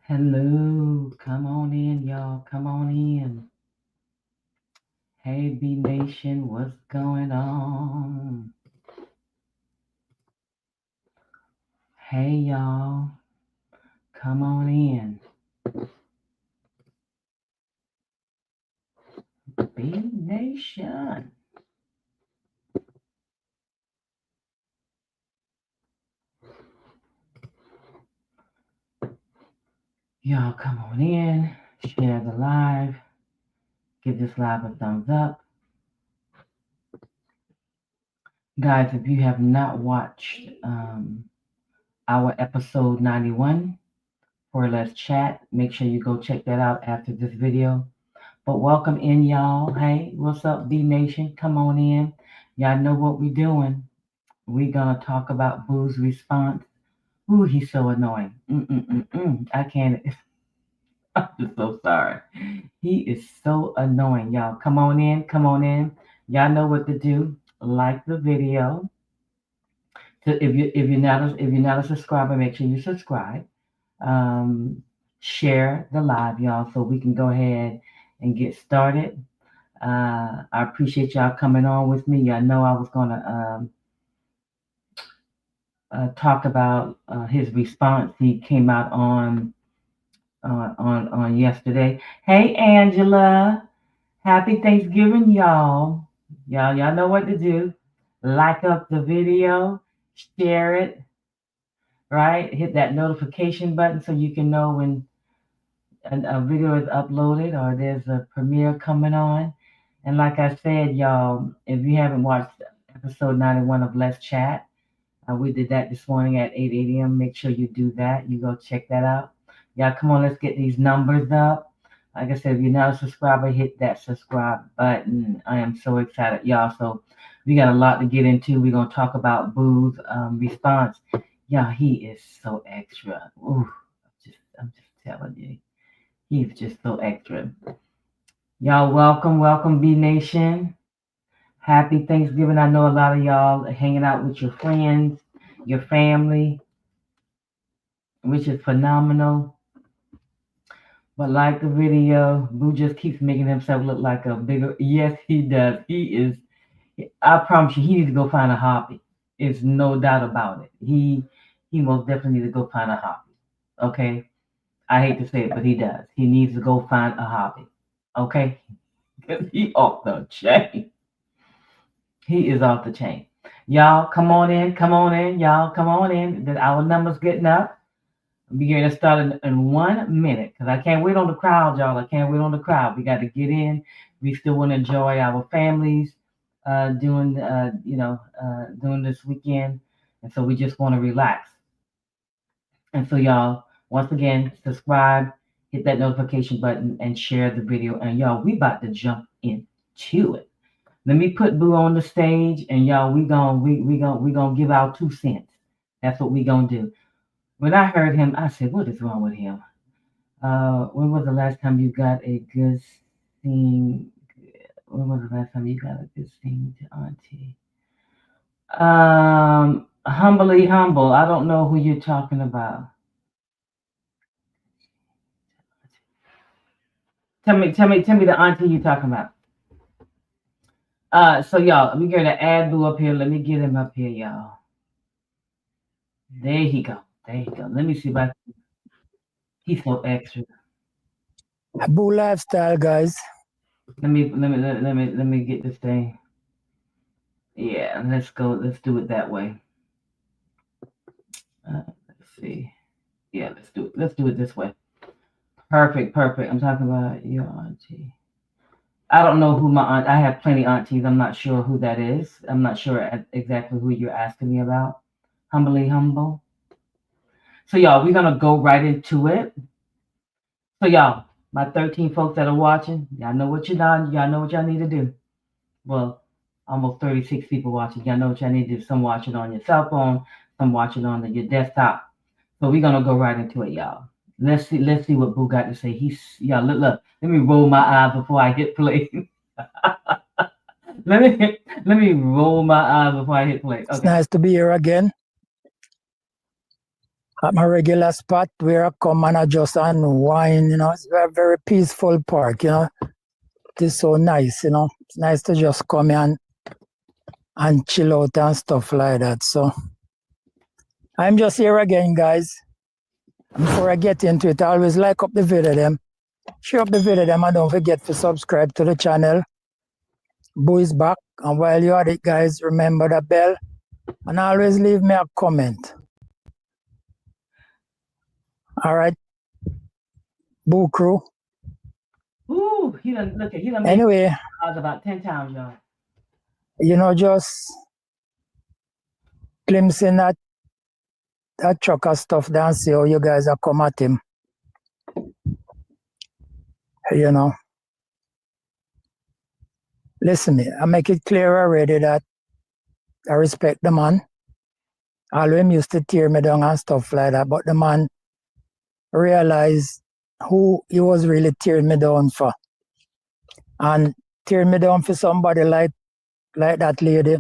Hello, come on in, y'all. Come on in. Hey, B Nation, what's going on? Hey, y'all, come on in. B Nation. Y'all, come on in. Share the live. Give this live a thumbs up. Guys, if you have not watched our episode 91 for Let's Chat, make sure you go check that out after this video. But welcome in, y'all. Hey, what's up, B Nation? Come on in. Y'all know what we're doing. We're going to talk about Boo's response. Ooh, he's so annoying. I can't. I'm just so sorry. He is so annoying, y'all. Come on in. Come on in. Y'all know what to do. Like the video. So if you're not a subscriber, make sure you subscribe. Um, Share the live, y'all, so we can go ahead and get started. I appreciate y'all coming on with me. Y'all know I was gonna talk about his response. He came out on yesterday. Hey, Angela, happy Thanksgiving, y'all. Y'all know what to do. Like up the video, share it, right? Hit that notification button so you can know when a video is uploaded or there's a premiere coming on. And like I said, y'all, if you haven't watched episode 91 of Let's Chat, we did that this morning at 8 a.m. Make sure you do that. You go check that out. Y'all, come on, let's get these numbers up. Like I said, if you're not a subscriber, hit that subscribe button. I am so excited, y'all. So we got a lot to get into. We're going to talk about Boo's response. Yeah, he is so extra. Ooh, I'm just telling you. He's just so extra. Y'all, welcome, B Nation. Happy Thanksgiving. I know a lot of y'all are hanging out with your friends, your family, which is phenomenal. But like the video, Boo just keeps making himself look like a bigger. Yes, he does. He is. I promise you, he needs to go find a hobby. It's no doubt about it. He most definitely needs to go find a hobby. Okay, I hate to say it, but he does. He needs to go find a hobby. Okay, because he off the chain. He is off the chain. Y'all, come on in. Come on in. Y'all, come on in. Our number's getting up. We're going to start in 1 minute because I can't wait on the crowd, y'all. I can't wait on the crowd. We got to get in. We still want to enjoy our families doing this weekend. And so we just want to relax. And so, y'all, once again, subscribe, hit that notification button, and share the video. And y'all, we about to jump into it. Let me put Boo on the stage, and y'all, we gonna give our 2 cents. That's what we gonna do. When I heard him, I said, "What is wrong with him?" When was the last time you got a good sing? When was the last time you got a good sing to Auntie? Humbly humble. I don't know who you're talking about. Tell me the auntie you're talking about. So y'all, we're gonna add Boo up here. Let me get him up here, y'all. There he go. There he go. Let me see if I. He's so extra. Boo lifestyle, guys. Let me get this thing. Yeah, let's go. Let's do it that way. Let's see. Yeah, let's do it. Let's do it this way. Perfect. I'm talking about your auntie. I don't know who my aunt. I have plenty aunties. I'm not sure who that is. I'm not sure exactly who you're asking me about. Humbly humble. So y'all, we're gonna go right into it. So y'all, my 13 folks that are watching, y'all know what you're done. Y'all know what y'all need to do. Well, almost 36 people watching. Y'all know what y'all need to do. Some watching on your cell phone, some watching on your desktop. So we're gonna go right into it, y'all. Let's see what Boo got to say. Y'all look. Let me roll my eyes before I hit play. let me roll my eyes before I hit play. Okay. It's nice to be here again. at my regular spot where I come and I just unwind, It's a very peaceful park, It is so nice, It's nice to just come and chill out and stuff like that. So I'm just here again, guys. Before I get into it, I always like up the video them, share up the video them, and don't forget to subscribe to the channel. Boo is back, and while you're at it, guys, remember the bell, and always leave me a comment. All right, Boo crew. Ooh, he done look at he done Anyway, made about 10 times, y'all. Just glimpsing that trucker stuff down, see how you guys are come at him. Listen, I make it clear already that I respect the man. All him used to tear me down and stuff like that, but the man realized who he was really tearing me down for. And tearing me down for somebody like that lady,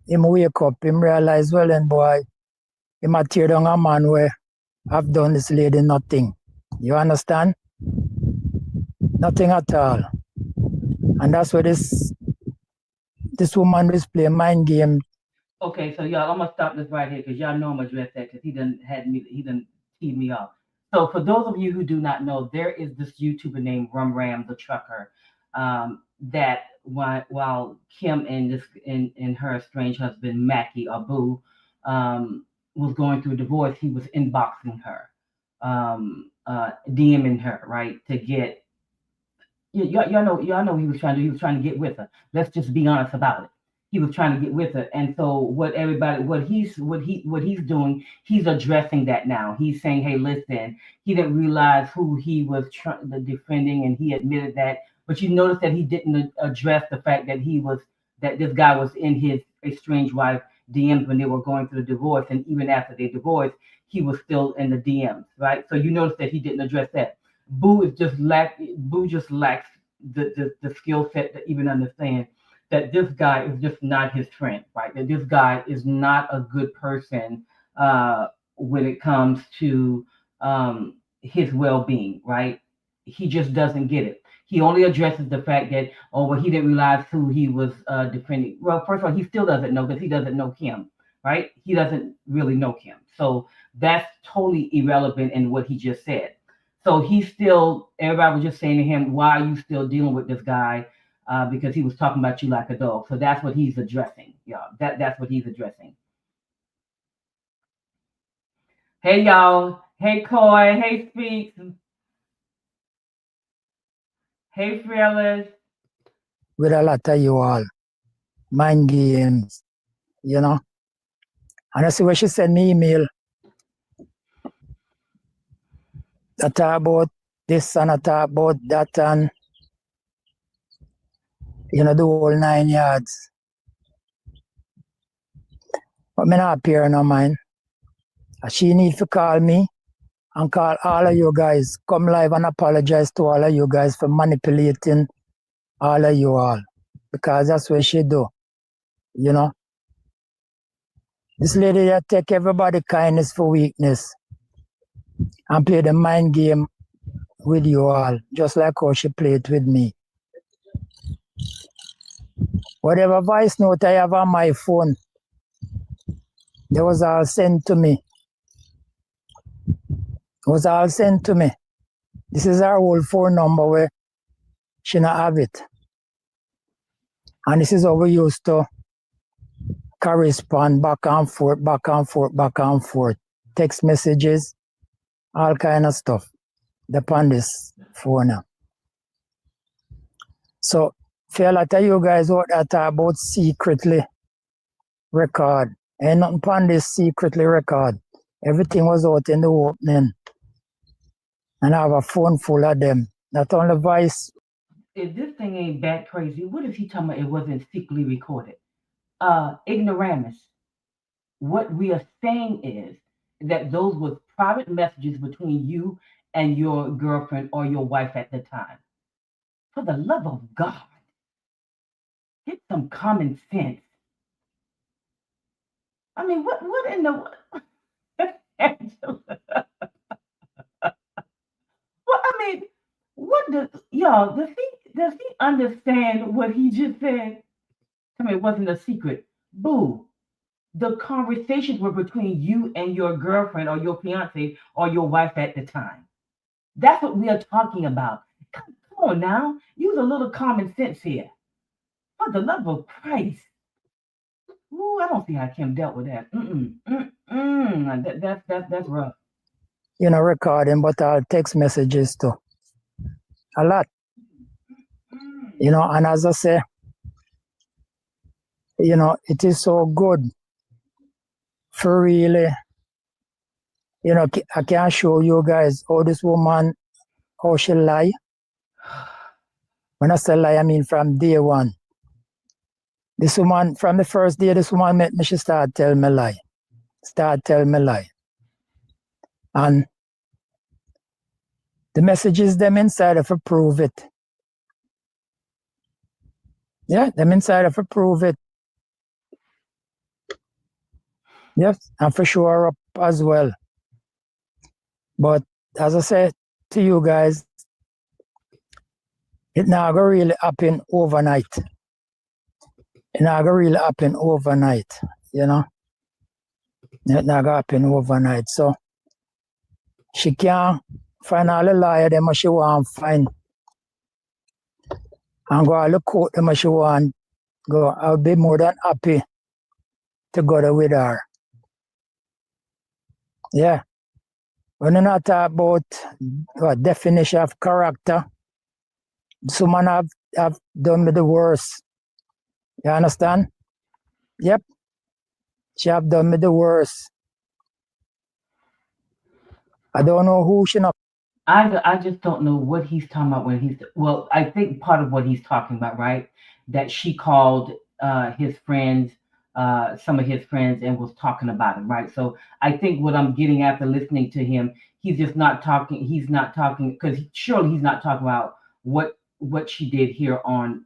him wake up, him realize, well then boy, him a tear down a man where I've done this lady nothing. You understand? Nothing at all. And that's where this woman is playing mind game. Okay, so y'all, I'm gonna stop this right here because y'all know I'm gonna address that because he done teed me off. So for those of you who do not know, there is this YouTuber named Rum Ram the Trucker, that while Kim and her estranged husband Mackie or Boo was going through a divorce, he was inboxing her, DMing her, right, to get y'all know he was trying to get with her. Let's just be honest about it. He was trying to get with her, and so what he's doing, he's addressing that now. He's saying, hey, listen, he didn't realize who he was defending, and he admitted that. But you notice that he didn't address the fact that this guy was in his estranged wife DMs when they were going through the divorce, and even after they divorced, he was still in the DMs, right? So you notice that he didn't address that. Boo just lacks the skill set to even understand that this guy is just not his friend, right? That this guy is not a good person when it comes to his well-being, right? He just doesn't get it. He only addresses the fact that, oh, well, he didn't realize who he was defending. Well, first of all, he still doesn't know because he doesn't know Kim, right? He doesn't really know Kim. So that's totally irrelevant in what he just said. So everybody was just saying to him, why are you still dealing with this guy? Because he was talking about you like a dog. So that's what he's addressing, y'all. That's what he's addressing. Hey, y'all. Hey, Coy. Hey, Speaks. Hey, Fearless. With a lot of you all. Mind games, And I see where she sent me email. I talk about this and I talk about that and, the whole 9 yards. But me not appear no mind. She need to call me and call all of you guys. Come live and apologize to all of you guys for manipulating all of you all. Because that's what she do. This lady that take everybody kindness for weakness and play the mind game with you all, just like how she played with me. Whatever voice note I have on my phone, they was all sent to me. It was all sent to me. This is our old phone number where she not have it. And this is how we used to correspond back and forth, back and forth, back and forth. Text messages, all kind of stuff. Upon this phone now. So for a lot of you guys out there talk about secretly record. Ain't nothing upon this secretly record. Everything was out in the opening. And I have a phone full of them. Not only voice. If this thing ain't that crazy, what is he talking about? It wasn't secretly recorded. Ignoramus. What we are saying is that those were private messages between you and your girlfriend or your wife at the time. For the love of God, get some common sense. I mean, what in the Angela? Well, I mean, what does y'all does he understand what he just said? I mean, it wasn't a secret. Boo. The conversations were between you and your girlfriend or your fiance or your wife at the time. That's what we are talking about. Come on now. Use a little common sense here. For the love of Christ. Ooh, I don't see how Kim dealt with that. Mm-mm. Mm-mm. That's rough. Recording, but I'll text messages too. A lot. Mm. And as I say, it is so good for really, I can show you guys how this woman, how she lie. When I say lie, I mean from day one. This woman, from the first day this woman met me, she started telling me lie. Start telling me lie. And the messages them inside of prove it. Yeah, them inside of prove it. Yes, and for sure up as well. But as I said to you guys, it not gonna really happen overnight. It not gonna really happen overnight, you know. It not gonna happen overnight. So she can't find all the liar them she want find and go all the court them she want go. I'll be more than happy to go there with her. Yeah. When you not talk about what definition of character, someone have done me the worst. You understand? Yep. She have done me the worst. I don't know who she not. I just don't know what he's talking about when he's well. I think part of what he's talking about, right? That she called his friends, some of his friends, and was talking about him, right? So I think what I'm getting after listening to him, he's just not talking. He's not talking because surely he's not talking about what she did here on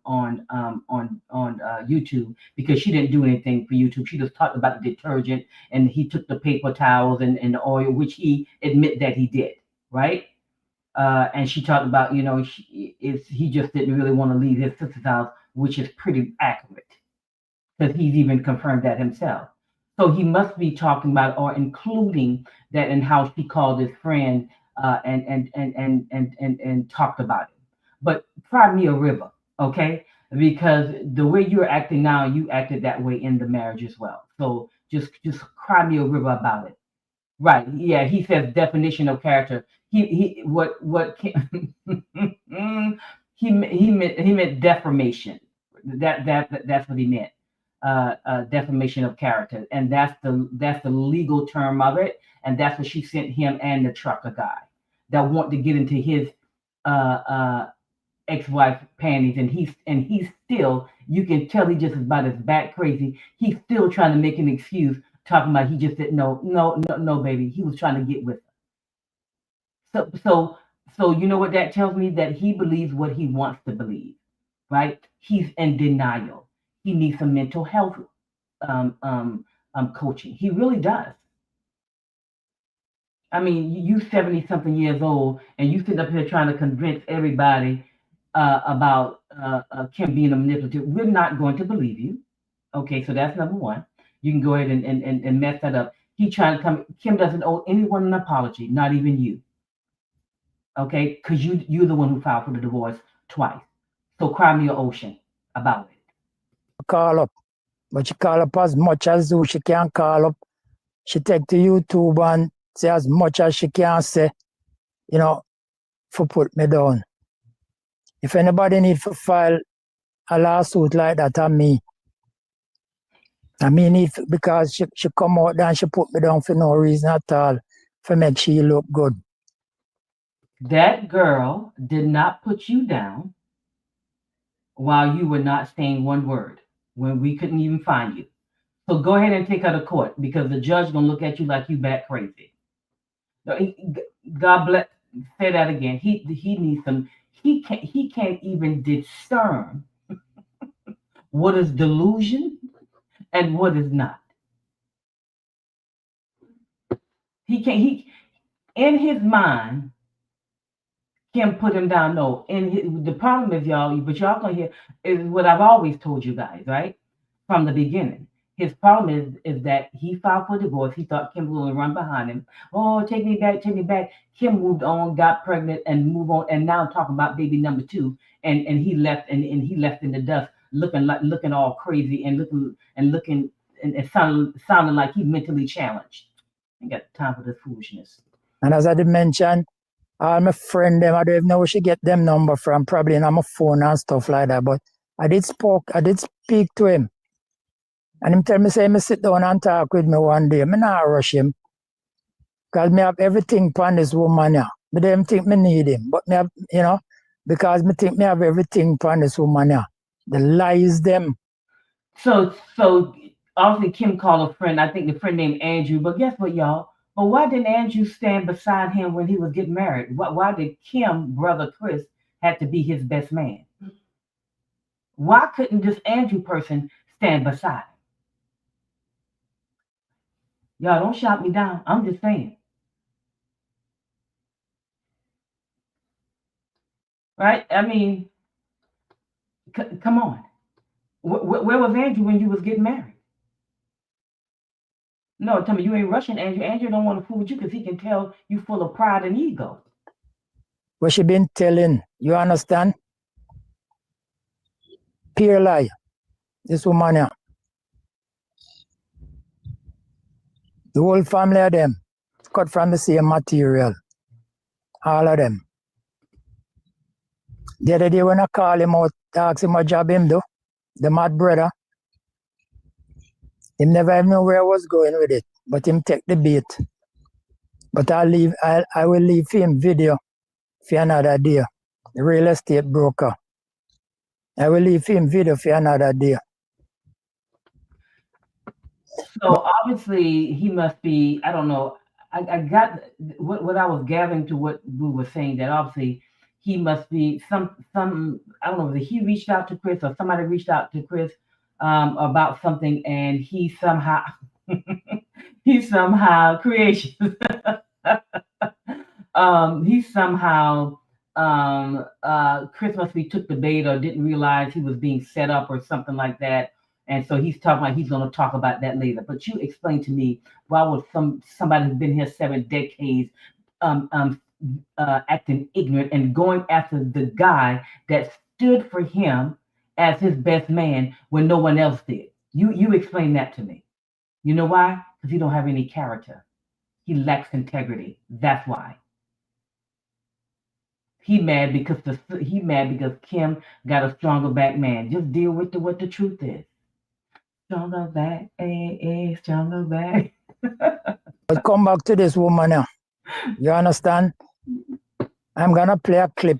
YouTube because she didn't do anything for YouTube. She just talked about the detergent and he took the paper towels and the oil, which he admit that he did, right? And she talked about, he just didn't really want to leave his sister's house, which is pretty accurate because he's even confirmed that himself. So he must be talking about or including that in how she called his friend and talked about it. But cry me a river, okay? Because the way you're acting now, you acted that way in the marriage as well. So just cry me a river about it. Right. Yeah. He says definition of character. He what he meant defamation. That's what he meant. Defamation of character, and that's the legal term of it, and that's what she sent him and the trucker guy that want to get into his uh, uh, ex-wife panties, and he's still. You can tell he just is about as bat crazy. He's still trying to make an excuse, talking about he just didn't know. No, no, no, baby. He was trying to get with her. So you know what that tells me? That he believes what he wants to believe, right? He's in denial. He needs some mental health um, um, coaching. He really does. I mean, you 70 something years old, and you sitting up here trying to convince everybody about Kim being a manipulative. We're not going to believe you. Okay, so that's number one. You can go ahead and mess that up. He trying to come. Kim doesn't owe anyone an apology, not even you. Okay, because you're the one who filed for the divorce twice. So cry me a ocean about it. Call up, but she call up as much as who she can call up. She take to YouTube and say as much as she can say, you know, for put me down. If anybody need to file a lawsuit like that on me, I mean it because she come out there and she put me down for no reason at all, for make she look good. That girl did not put you down while you were not saying one word when we couldn't even find you. So go ahead and take her to court because the judge gonna look at you like you bat crazy. No, God bless. Say that again. He needs some. He can't even discern what is delusion and what is not. He can't. He in his mind, Kim put him down. No, and the problem is y'all, but y'all gonna hear is what I've always told you guys, right? From the beginning. His problem is that he filed for divorce. He thought Kim was gonna run behind him. Oh, take me back, take me back. Kim moved on, got pregnant, and moved on, and now I'm talking about baby number two. And he left and he left in the dust, looking all crazy and looking and sounding like he's mentally challenged. I ain't got time for this foolishness. And as I did mention, all my friend them, I don't even know where she get them number from, probably on my phone and stuff like that. But I did speak to him. And him tell me, say, me sit down and talk with me one day. Me not rush him. Because me have everything upon this woman here. Me don't think me need him. But me have, because me think me have everything upon this woman here. The lies them. So obviously Kim called a friend. I think the friend named Andrew. But guess what, y'all? But why didn't Andrew stand beside him when he was getting married? Why did Kim, brother Chris, had to be his best man? Why couldn't this Andrew person stand beside him? Y'all don't shout me down. I'm just saying. Right? I mean, come on. Where was Andrew when you was getting married? No, tell me you ain't rushing Andrew. Andrew don't want to fool with you because he can tell you full of pride and ego. What she been telling, you understand? Pure lie. This woman here. The whole family of them, cut from the same material. All of them. The other day when I call him out, ask him what job him do, the mad brother, he never even know where I was going with it, but him take the bait. But I will leave him video for another day. The real estate broker. I will leave him video for another day. So obviously he must be, I don't know. I got what I was gathering to what we were saying, that obviously he must be some I don't know whether he reached out to Chris or somebody reached out to Chris about something, and he somehow he somehow creation he somehow Chris must be took the bait or didn't realize he was being set up or something like that. And so he's talking like he's going to talk about that later. But you explain to me, why would somebody who's been here 7 decades um, um, acting ignorant and going after the guy that stood for him as his best man when no one else did? You explain that to me. You know why? Because he don't have any character. He lacks integrity. That's why. He mad because Kim got a stronger back man. Just deal with what the truth is. Stronger back, stronger back. But come back to this woman now. You understand? I'm gonna play a clip,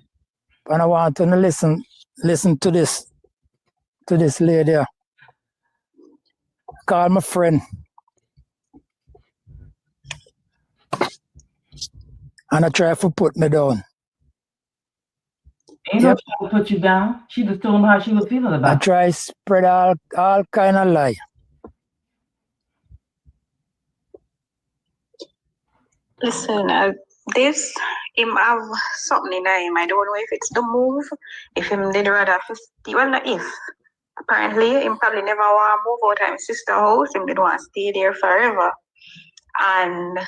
and I want to listen to this lady. Call my friend, and I try to put me down. Ain't no trying to put you down. She just told him how she was feeling about it. I try spread all kind of lie. Listen, this him have something in him. I don't know if it's the move, if him did rather well, not if. Apparently, him probably never want to move out of his sister house. Him did want to stay there forever. And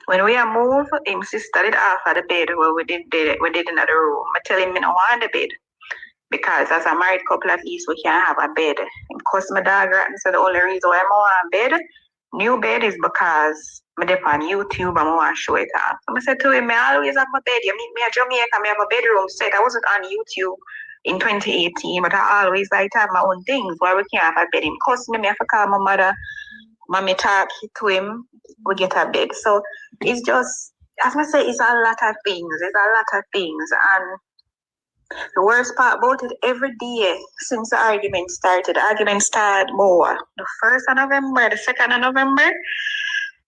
when we are moved, him sister did offer the bed where we did in the room. I tell him I don't want the bed. Because as a married couple, at least we can have a bed. Him cuss my dog right, and so the only reason why I want a bed, new bed, is because I dip on YouTube and I want to show it off. So I said to him, I always have my bed. You meet me at Jamaica, I have a bedroom set. I wasn't on YouTube in 2018, but I always like to have my own things why we can't have a bed. Him cuss me, I have to call my mother. Mommy talk to him, we get a bed. So it's just, as I say, it's a lot of things. It's a lot of things. And the worst part about it, every day since the argument started more. The 1st of November, the 2nd of November,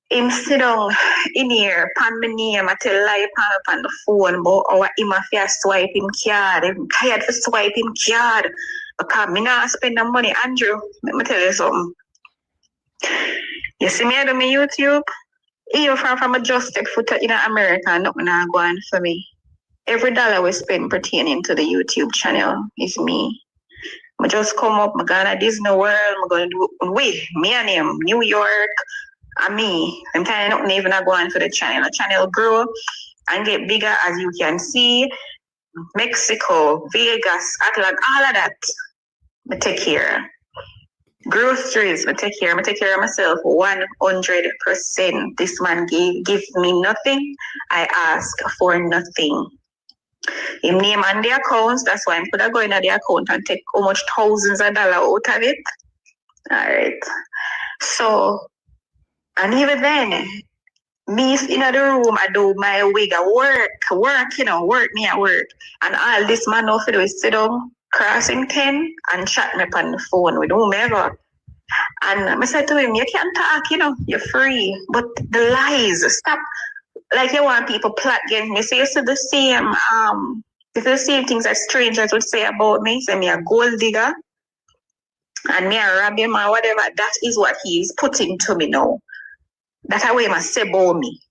him sit down in here, pan my name, I tell lie pan on the phone, but our him have swipe him card. Him tired to swipe him card. Because me not spend the money. Andrew, let me tell you something. You see me I do my YouTube? Even from a adjusted foot in America, nothing not going for me. Every dollar we spend pertaining to the YouTube channel is me. I just come up, I'm gonna Disney World, I'm gonna do me and him, New York, and me. I'm telling you, nothing even going for the channel. The channel grow and get bigger as you can see. Mexico, Vegas, Atlanta, all of that. I take care. Groceries, I take care of myself 100%. This man give me nothing. I ask for nothing. Him name on the accounts, that's why I'm gonna go in the account and take how much thousands of dollars out of it. Alright. So, and even then, me in the room, I do my wig, I work me at work. And all this man off do is sit down, crossing 10 and chat me on the phone with whomever. And I said to him, you can't talk, you're free. But the lies, stop. Like you want people plot against me. So you see the same things that strangers would say about me. Say me a gold digger and me a rob him or whatever. That is what he is putting to me now. That's how he must say about me.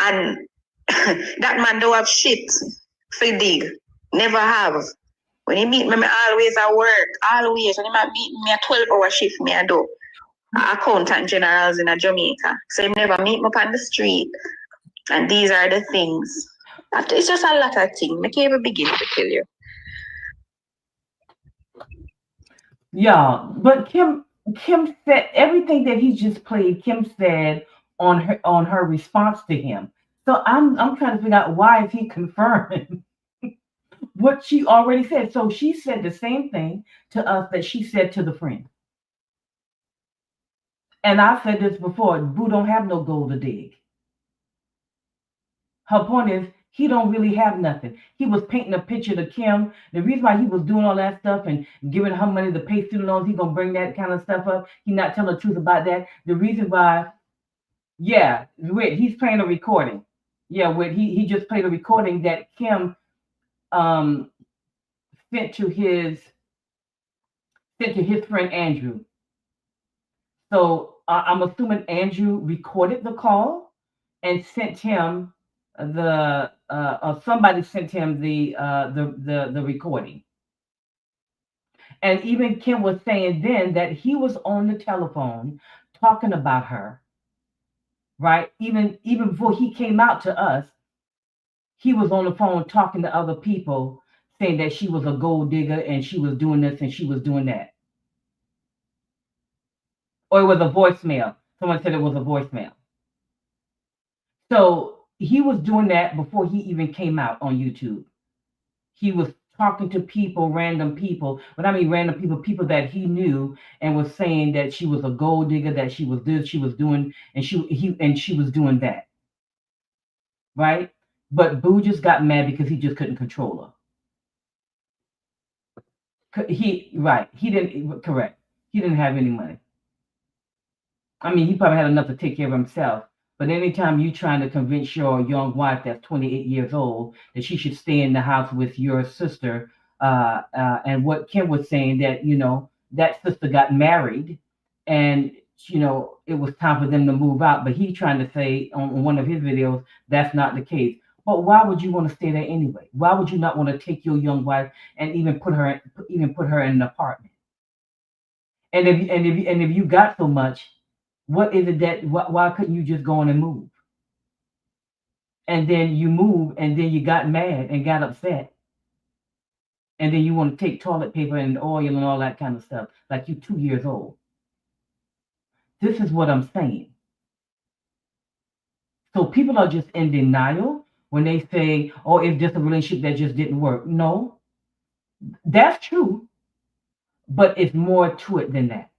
And that man don't have shit for dig. Never have. When he meet me, I always at work. Always. When he might meet me a 12-hour shift, me I do. Accountant generals in Jamaica. So he never meet me up on the street. And these are the things. It's just a lot of things. I can't even begin to tell you. Yeah, but Kim said everything that he just played. Kim said on her response to him. So I'm trying to figure out why is he confirming what she already said. So she said the same thing to us that she said to the friend. And I said this before. Boo don't have no gold to dig. Her point is he don't really have nothing. He was painting a picture to Kim. The reason why he was doing all that stuff and giving her money to pay student loans, he gonna bring that kind of stuff up. He not telling the truth about that. The reason why, yeah, he's playing a recording. Yeah, he just played a recording that Kim sent to his friend Andrew. So I'm assuming Andrew recorded the call and sent him somebody sent him the recording. And even Kim was saying then that he was on the telephone talking about her, right? Even before he came out to us, he was on the phone talking to other people saying that she was a gold digger and she was doing this and she was doing that. Or it was a voicemail. Someone said it was a voicemail. So he was doing that before he even came out on YouTube. He was talking to people, random people. When I mean random people that he knew, and was saying that she was a gold digger, that she was this, she was doing, and she was doing that. Right? But Boo just got mad because he just couldn't control her. He didn't have any money. I mean, he probably had enough to take care of himself. But anytime you're trying to convince your young wife that's 28 years old that she should stay in the house with your sister, and what Kim was saying that, that sister got married and, it was time for them to move out. But he's trying to say on one of his videos, that's not the case. But why would you want to stay there anyway? Why would you not want to take your young wife and even put her in an apartment? And if you got so much, what is it that why couldn't you just go on and move? And then you move and then you got mad and got upset. And then you want to take toilet paper and oil and all that kind of stuff like you're 2 years old. This is what I'm saying. So people are just in denial when they say, oh, it's just a relationship that just didn't work. No, that's true. But it's more to it than that.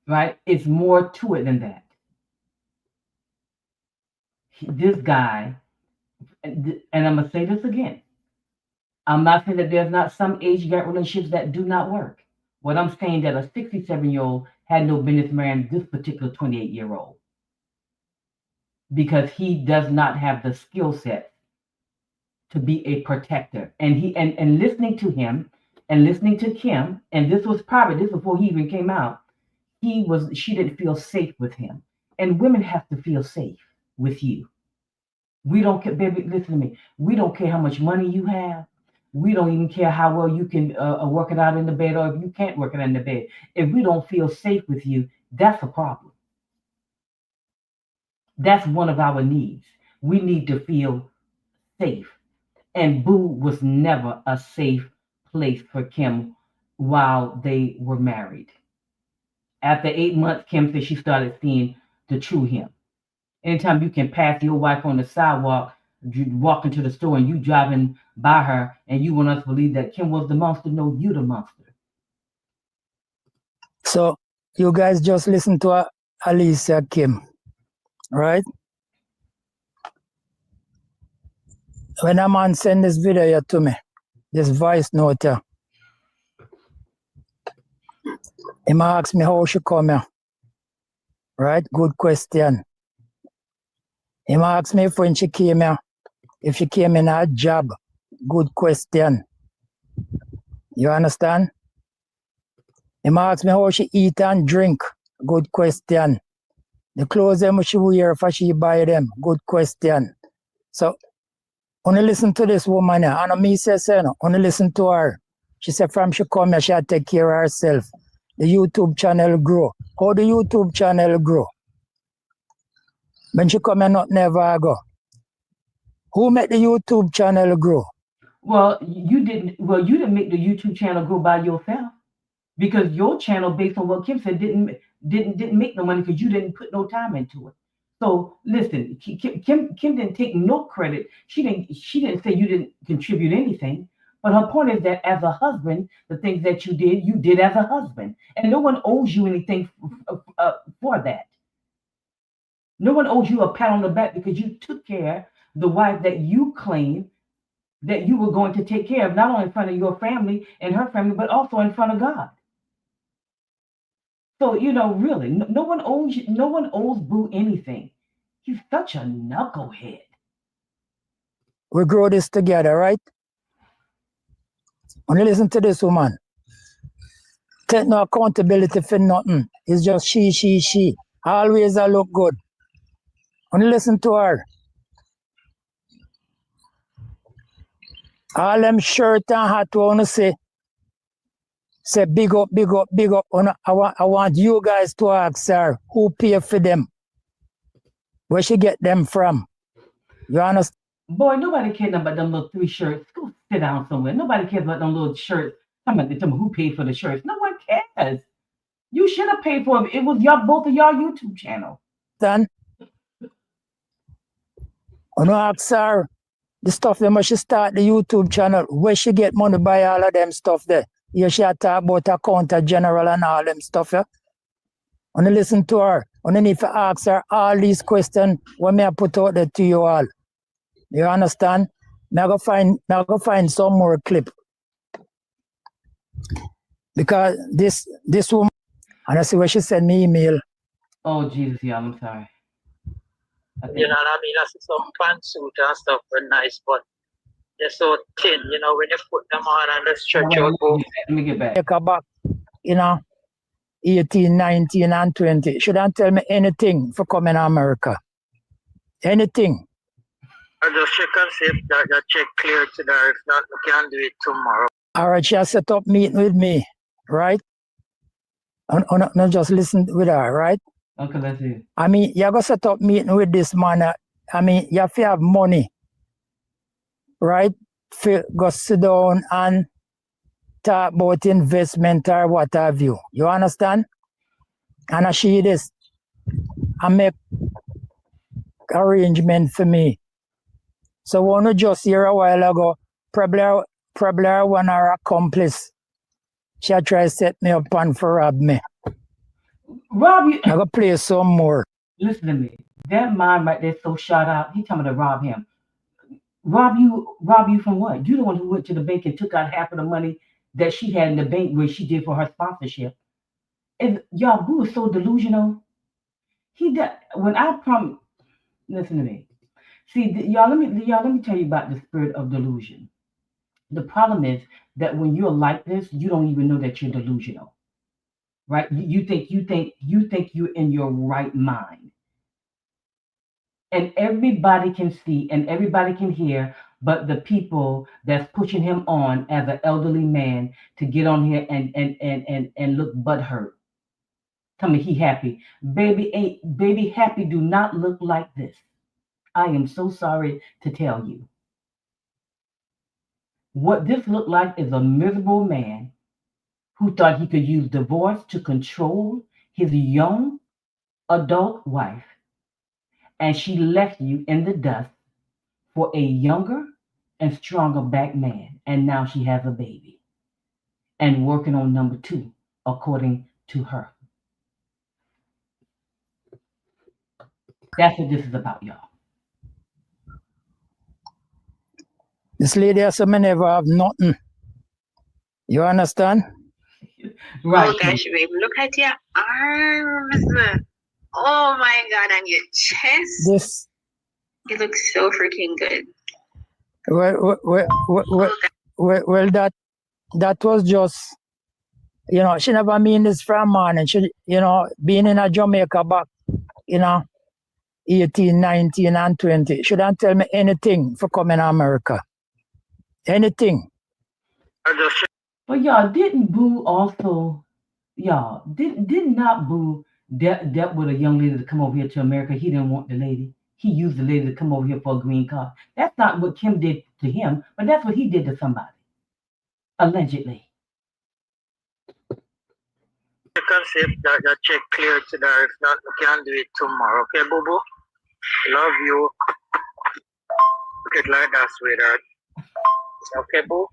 Right? It's more to it than that. This guy, and I'm going to say this again. I'm not saying that there's not some age gap relationships that do not work. What I'm saying that a 67-year-old had no business marrying this particular 28-year-old because he does not have the skill set to be a protector. And listening to him and listening to Kim, and this was private, this was before he even came out, she didn't feel safe with him. And women have to feel safe with you. We don't care, baby. Listen to me. We don't care how much money you have. We don't even care how well you can work it out in the bed, or if you can't work it in the bed. If we don't feel safe with you, that's a problem. That's one of our needs. We need to feel safe. And Boo was never a safe place for Kim while they were married. After 8 months, Kim said she started seeing the true him. Anytime you can pass your wife on the sidewalk, you walk into the store and you driving by her and you want us to believe that Kim was the monster, no, you the monster. So you guys just listen to Alicia Kim, right? When a man send this video here to me, this voice note here, he ask me how she come here, right? Good question. He ask me if when she came here, if she came in a job, good question. You understand? He ask me how she eat and drink, good question. The clothes them she wear, if she buy them, good question. So, only listen to this woman here. And me say, no, only listen to her. She said from she come here, she take care of herself. The YouTube channel grow. How the YouTube channel grow? When she come here, not never go. Who make the YouTube channel grow? Well, you didn't. Well, you didn't make the YouTube channel grow by yourself, because your channel, based on what Kim said, didn't make no money because you didn't put no time into it. So listen, Kim didn't take no credit. She didn't say you didn't contribute anything. But her point is that as a husband, the things that you did as a husband, and no one owes you anything for that. No one owes you a pat on the back because you took care of the wife that you claimed that you were going to take care of, not only in front of your family and her family, but also in front of God. So really, no one owes you, no one owes Boo anything. He's such a knucklehead. We grow this together, right? Only listen to this woman. Take no accountability for nothing. It's just she. Always I look good. Only listen to her. All them shirt and hat wanna say big up. I want you guys to ask her who pay for them. Where she get them from? You understand? Boy, nobody cares about them little 3 shirts. Go sit down somewhere. Nobody cares about them little shirts. Tell me who paid for the shirts. No one cares. You should have paid for them. It was both of y'all YouTube channel. Then, I know ask her the stuff them she start the YouTube channel. Where she get money buy all of them stuff there. Here she talk about accountant general and all them stuff. Yeah? Only listen to her. Only need to ask her all these questions when me I put out there to you all. You understand? Now go find some more clip. Because this woman, and I see where she sent me email. Oh Jesus, y'all, I'm sorry. You know what I mean? I see some pantsuit and stuff are nice, but they're so thin, when you put them on and they stretch out. Let me get back. Take her back, 18, 19, and 20. Shouldn't tell me anything for coming to America. Anything. I just check and see if that check clear today. If not, we can do it tomorrow. All right, she has set up meeting with me, right? Not just listen with her, right? Okay, let's see. I mean, you got to set up meeting with this man. I mean, you have to have money, right? Go sit down and talk about investment or what have you. You understand? And I see this. I make arrangement for me. So one who just here a while ago, probably one of her accomplice. She tried to set me up and for rob me. Rob you. I gotta play some more. Listen to me. That man right there so shot out. He told me to rob him. Rob you from what? You the one who went to the bank and took out half of the money that she had in the bank where she did for her sponsorship. And y'all, Boo is so delusional. When I promise, listen to me. See, y'all, let me tell you about the spirit of delusion. The problem is that when you're like this, you don't even know that you're delusional. right? You think you're in your right mind, and everybody can see and everybody can hear, but the people that's pushing him on as an elderly man to get on here and look butthurt. Tell me he happy. Baby happy do not look like this. I am so sorry to tell you. What this looked like is a miserable man who thought he could use divorce to control his young adult wife, and she left you in the dust for a younger and stronger black man, and now she has a baby and working on number two, according to her. That's what this is about, y'all. This lady has me never have nothing. You understand? Right. Oh gosh, babe, look at your arms. Oh my God, and your chest. This It looks so freaking good. well, that was just, she never mean this from morning. She, being in a Jamaica back, 18, 19, and 20. She don't tell me anything for coming to America. Anything. But y'all didn't Boo also, y'all did not Boo dealt with a young lady to come over here to America. He didn't want the lady. He used the lady to come over here for a green card. That's not what Kim did to him, but that's what he did to somebody. Allegedly. You can see if that check clear today. If not, we can do it tomorrow. Okay, Boo Boo? Love you. Look it like that, sweetheart. Okay, Boo?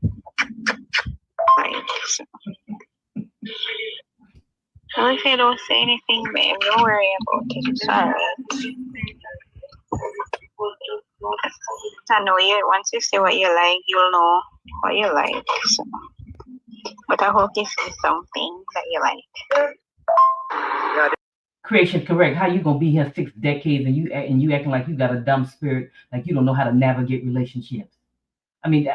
Thanks. Well, if you don't say anything, babe, don't worry about it. It's alright. I know you. Once you see what you like, you'll know what you like. So. But I hope you see something that you like. Creation correct. How you gonna be here 6 decades and you acting like you got a dumb spirit, like you don't know how to navigate relationships? I mean,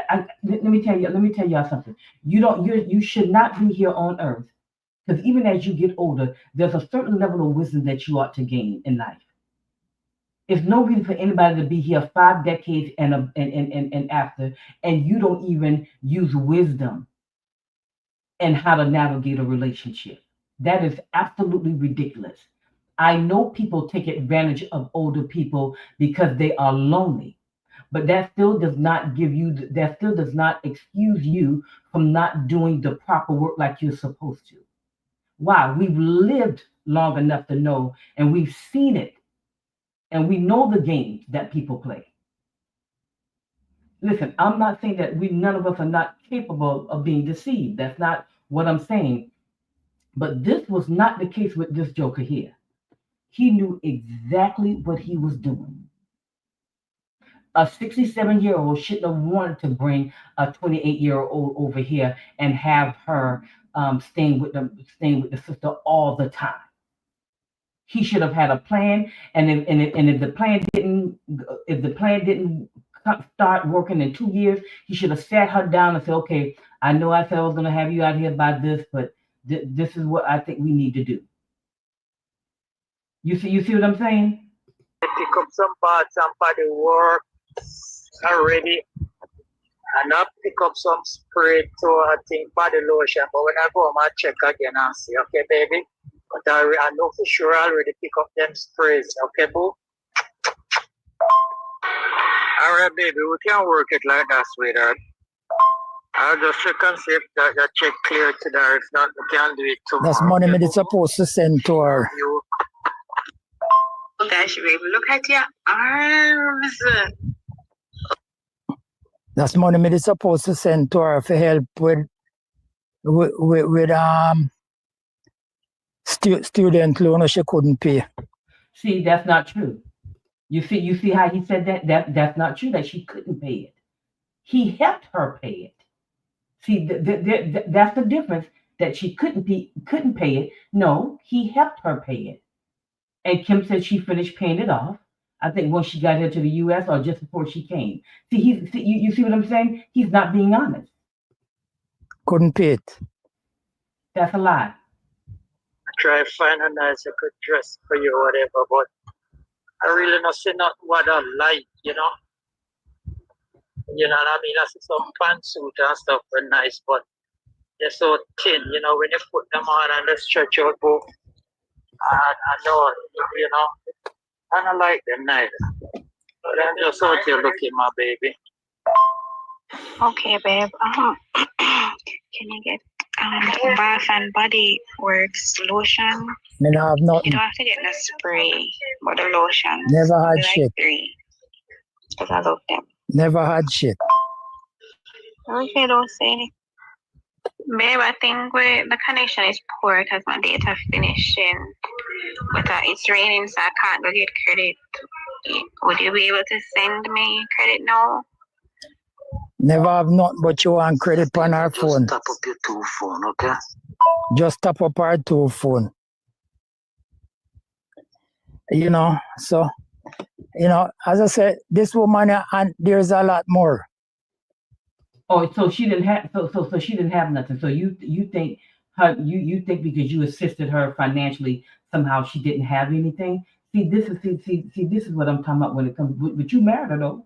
let me tell y'all something. You should not be here on earth, because even as you get older, there's a certain level of wisdom that you ought to gain in life. There's no reason for anybody to be here 5 decades and after, and you don't even use wisdom and how to navigate a relationship. That is absolutely ridiculous. I know people take advantage of older people because they are lonely, but that still does not excuse you from not doing the proper work like you're supposed to. Why? We've lived long enough to know, and we've seen it, and we know the games that people play. Listen, I'm not saying that none of us are not capable of being deceived. That's not what I'm saying. But this was not the case with this joker here. He knew exactly what he was doing. A 67-year-old shouldn't have wanted to bring a 28-year-old over here and have her staying with the sister all the time. He should have had a plan, and if the plan didn't start working in 2 years, he should have sat her down and said, "Okay, I know I said I was going to have you out here by this, but this is what I think we need to do." You see what I'm saying? Pick up some parts and body work already. And I pick up some spray to, I think, body lotion. But when I go home, I check again and see, okay, baby? But I know for sure I already pick up them sprays, okay, Boo? All right, baby, we can work it like that, sweetheart. I'll just check and see if that check clear today. If not, we can do it tomorrow. That's money me supposed to send to her. Oh gosh, baby, look at your arms. That's money me supposed to send to her for help with student loan she couldn't pay. See, that's not true. You see how he said that? That's not true, that she couldn't pay it. He helped her pay it. See, that's the difference, that she couldn't pay it. No, he helped her pay it. And Kim said she finished paying it off, I think when she got here to the U.S. or just before she came. You see what I'm saying? He's not being honest. Couldn't pay it. That's a lie. try find a nice good dress for you or whatever, but I really not see not what I like, you know. You know what I mean? I see some pantsuit and stuff are nice, but they're so thin, you know, when you put them on and they stretch out both. I know, you know, I don't like them neither. But I'm just out here looking, my baby. Okay, babe. Can you get Bath and Body Works lotion? Me not have You nothing. don't have to get the spray, but the lotion. Never had like shit. 3. Because I love them. Never had shit. Okay, don't say anything. Babe, I think the connection is poor because my data finishing. But it's raining, so I can't go get credit. Would you be able to send me credit now? Never have nothing but you want credit on our phone. Just tap up your 2 phone, okay? Just tap up our 2 phone. You know, so, you know, as I said, this woman, and there's a lot more. Oh, so she didn't have so she didn't have nothing. So you think her you think because you assisted her financially somehow she didn't have anything? See this is what I'm talking about when it comes. But you married her though.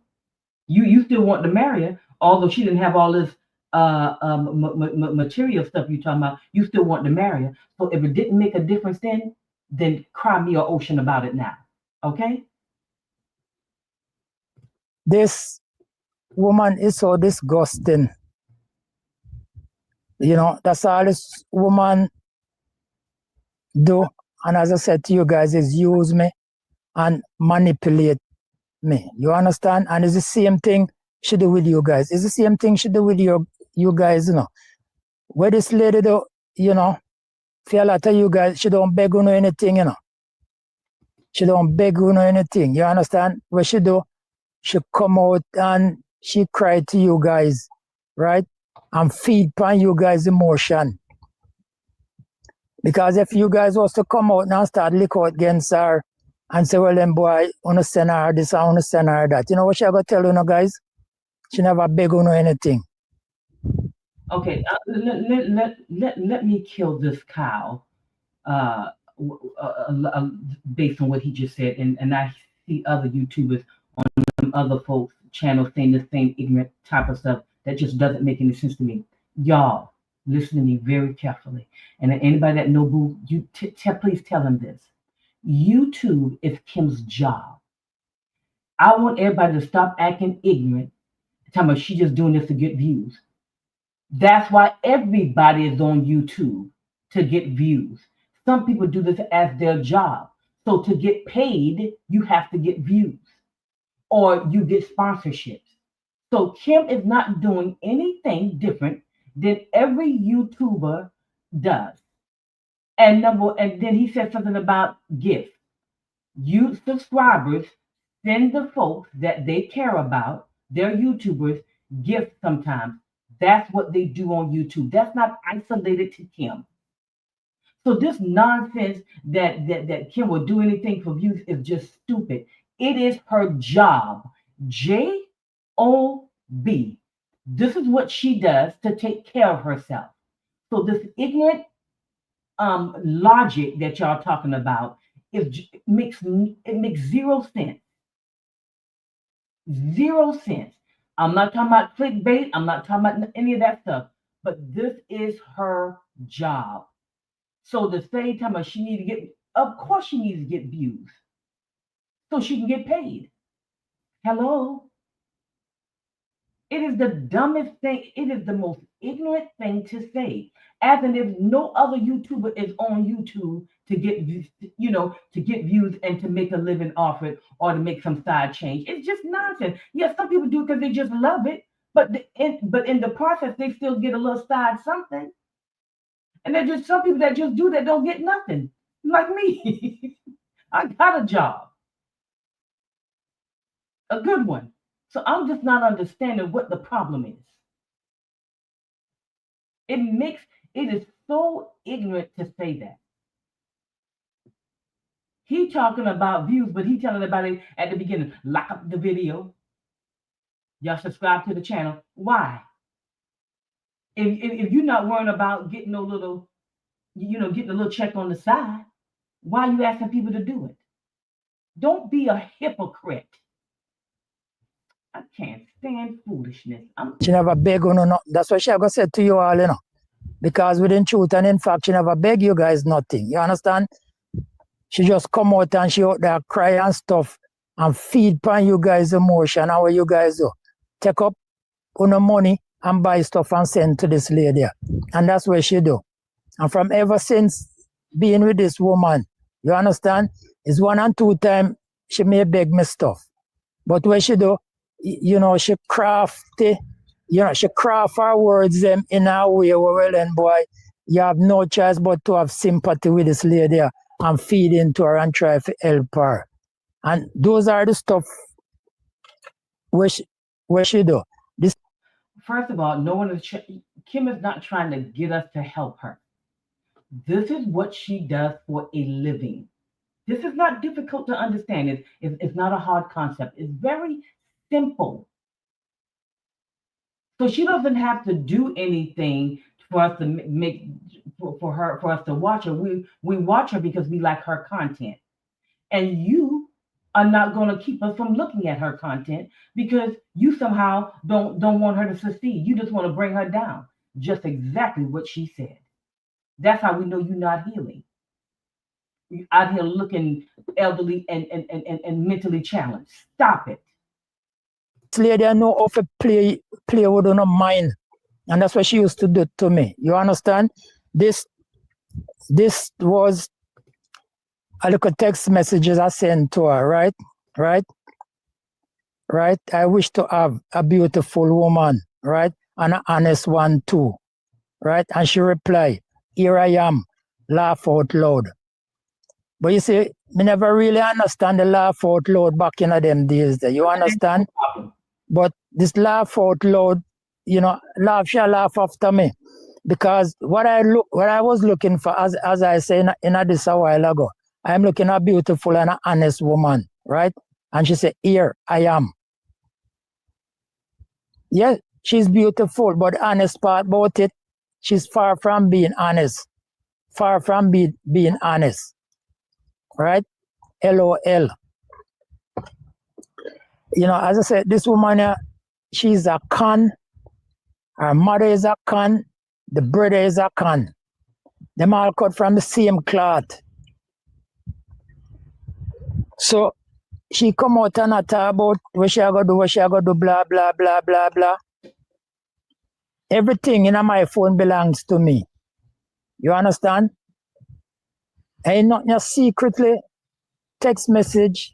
You still want to marry her, although she didn't have all this material stuff you talking about. You still want to marry her. So if it didn't make a difference then cry me or ocean about it now. Okay? This woman is so disgusting. You know, that's all this woman do. And as I said to you guys, is use me and manipulate me. You understand? And it's the same thing she do with you guys. It's the same thing she do with you guys, you know. Where this lady do, you know, for a lot of you guys, she don't beg you no anything, you know. She don't beg you no anything. You understand? What she do? She come out and she cry to you guys, right? And feed upon you guys' emotion. Because if you guys was to come out and start lick out against her and say, well, then boy, I want to send her this, I want to send her that. You know what she going to tell you, know, guys? She never beg you no anything. Okay, let me kill this cow uh, based on what he just said. And I see other YouTubers on other folks' channels saying the same ignorant type of stuff that just doesn't make any sense to me. Y'all, listen to me very carefully. And anybody that know Boo, you please tell him this. YouTube is Kim's job. I want everybody to stop acting ignorant, talking about she just doing this to get views. That's why everybody is on YouTube to get views. Some people do this as their job. So to get paid, you have to get views or you get sponsorships. So Kim is not doing anything different than every YouTuber does. And then he said something about gifts. You subscribers send the folks that they care about, their YouTubers, gifts sometimes. That's what they do on YouTube. That's not isolated to Kim. So this nonsense that Kim will do anything for views is just stupid. It is her job. JOB. This is what she does to take care of herself. So this ignorant logic that y'all talking about makes zero sense. 0 cents. I'm not talking about clickbait. I'm not talking about any of that stuff. But this is her job. So the same time she need to get, of course she needs to get views, so she can get paid. Hello. It is the dumbest thing. It is the most ignorant thing to say. As in, if no other YouTuber is on YouTube to get views, to get views and to make a living off it or to make some side change. It's just nonsense. Yes, some people do it because they just love it, but in the process, they still get a little side something. And there's just some people that just do that don't get nothing, like me. I got a job, a good one. So I'm just not understanding what the problem is. It is so ignorant to say that. He talking about views, but he telling everybody at the beginning, lock up the video. Y'all subscribe to the channel. Why? If you're not worrying about getting no little getting a little check on the side. Why are you asking people to do it? Don't be a hypocrite. I can't stand foolishness. She never beg you no. That's what she ever said to you all, Because within truth and in fact, she never beg you guys nothing. You understand? She just come out and she out there cry and stuff and feed upon you guys emotion and what you guys do. Take up on money and buy stuff and send to this lady. And that's what she do. And from ever since being with this woman, you understand? It's 1 and 2 times she may beg me stuff. But what she do, she crafty, she craft her words them in a way where, well, and boy, you have no choice but to have sympathy with this lady and feed into her and try to help her. And those are the stuff where she do. This First of all, no one is. Kim is not trying to get us to help her. This is what she does for a living. This is not difficult to understand. It's not a hard concept. It's very simple. So she doesn't have to do anything for us to make for us to watch her. We watch her because we like her content, and you are not going to keep us from looking at her content because you somehow don't want her to succeed. You just want to bring her down. Just exactly what she said. That's how we know you're not healing. You're out here looking elderly and mentally challenged. Stop it. lady I know how to play with her mind. And that's what she used to do to me. You understand? This was a little text messages I sent to her, right? Right? I wish to have a beautiful woman, right? And an honest one too, right? And she replied, here I am, laugh out loud. But you see, me never really understand the laugh out loud back in them days. You understand? But this laugh out loud, she laugh after me. Because what I was looking for, as I say in this a while ago, I'm looking at a beautiful and an honest woman, right? And she said, here I am. Yeah, she's beautiful, but the honest part about it, she's far from being honest. Far from being honest. Right? LOL. As I said, this woman, she's a con. Her mother is a con. The brother is a con. Them all cut from the same cloth. So she come out and talk about what she going to do, blah, blah, blah, blah, blah. Everything in my phone belongs to me. You understand? Ain't nothing secretly text message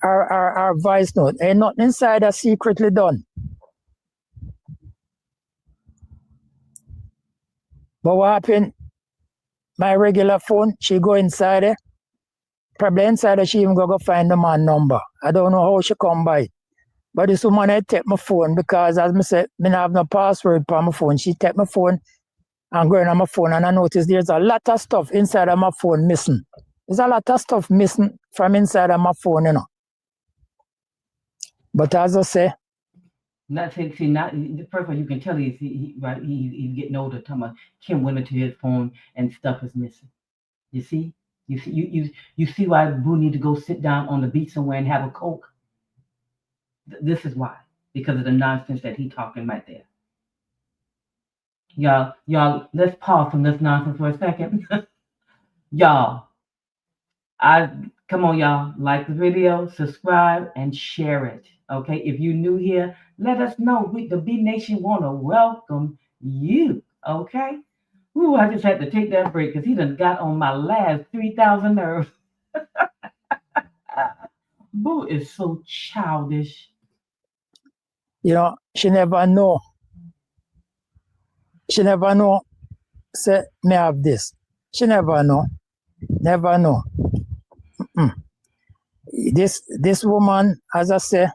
or voice note. Ain't nothing inside that secretly done. But what happened? My regular phone, she go inside there. Probably inside there, she even go find the man number. I don't know how she come by it. But this woman, I take my phone because, as I said, I have no password for my phone. She take my phone and go on my phone, and I notice there's a lot of stuff inside of my phone missing. There's a lot of stuff missing from inside of my phone, But as I say, not the first one you can tell he's getting older. Talking about Kim went into his phone and stuff is missing. You see why Boo need to go sit down on the beach somewhere and have a Coke. This is why, because of the nonsense that he talking right there. Y'all, let's pause from this nonsense for a second. Y'all, come on, y'all, like the video, subscribe, and share it. Okay, if you're new here, let us know. The B Nation want to welcome you. Okay. Ooh, I just had to take that break because he done got on my last 3,000 nerves. Boo is so childish. She never know. Say, me have this. She never know. Never know. This woman, as I say,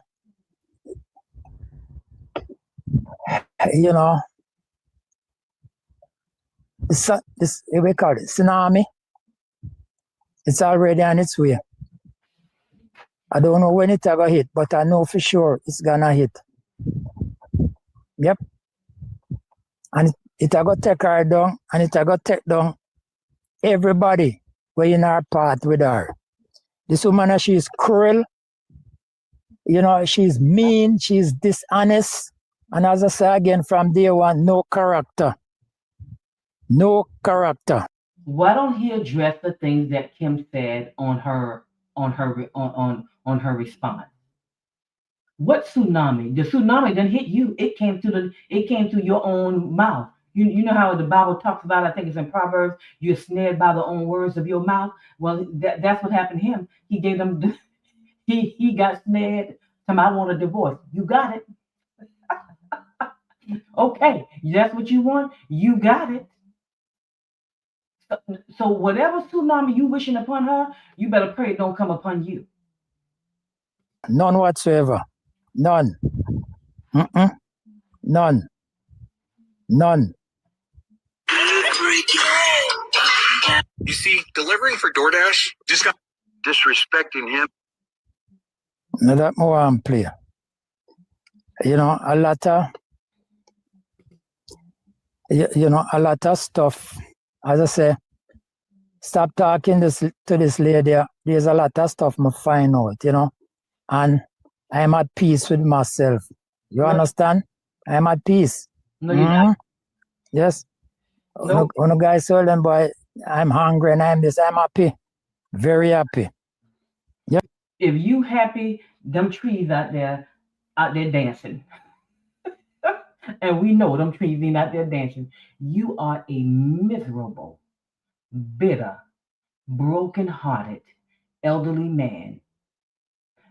this we call it tsunami. It's already on its way. I don't know when it's gonna hit, but I know for sure it's gonna hit. Yep. And it a go take her down, and it a go take down everybody where in her path with her. This woman, she's cruel, she's mean, she's dishonest, and as I say again from day one, no character. No character. Why don't he address the things that Kim said on her response? What tsunami? The tsunami didn't hit you. It came through your own mouth. You know how the Bible talks about, I think it's in Proverbs, you're snared by the own words of your mouth. Well, that's what happened to him. He gave them he got snared. I want a divorce. You got it. Okay, that's what you want. You got it. So whatever tsunami you wishing upon her, you better pray it don't come upon you. None whatsoever. None. None. None. You see, delivering for DoorDash just got disrespecting him. Now that more I'm play. A lot of stuff. As I say, stop talking to this lady. There's a lot of stuff I find out, and I'm at peace with myself. You understand? I'm at peace. No, you're not. Yes. Nope. When a guy told them, boy, I'm hungry and I'm happy. Very happy. Yep. If you happy, them trees out there dancing. And we know them trees ain't out there dancing. You are a miserable, bitter, broken-hearted, elderly man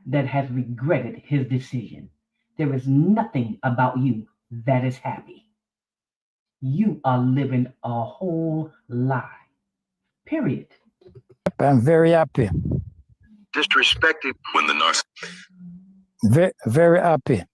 that has regretted his decision. There is nothing about you that is happy. You are living a whole lie. Period. I'm very happy. Disrespected when the Very, very happy.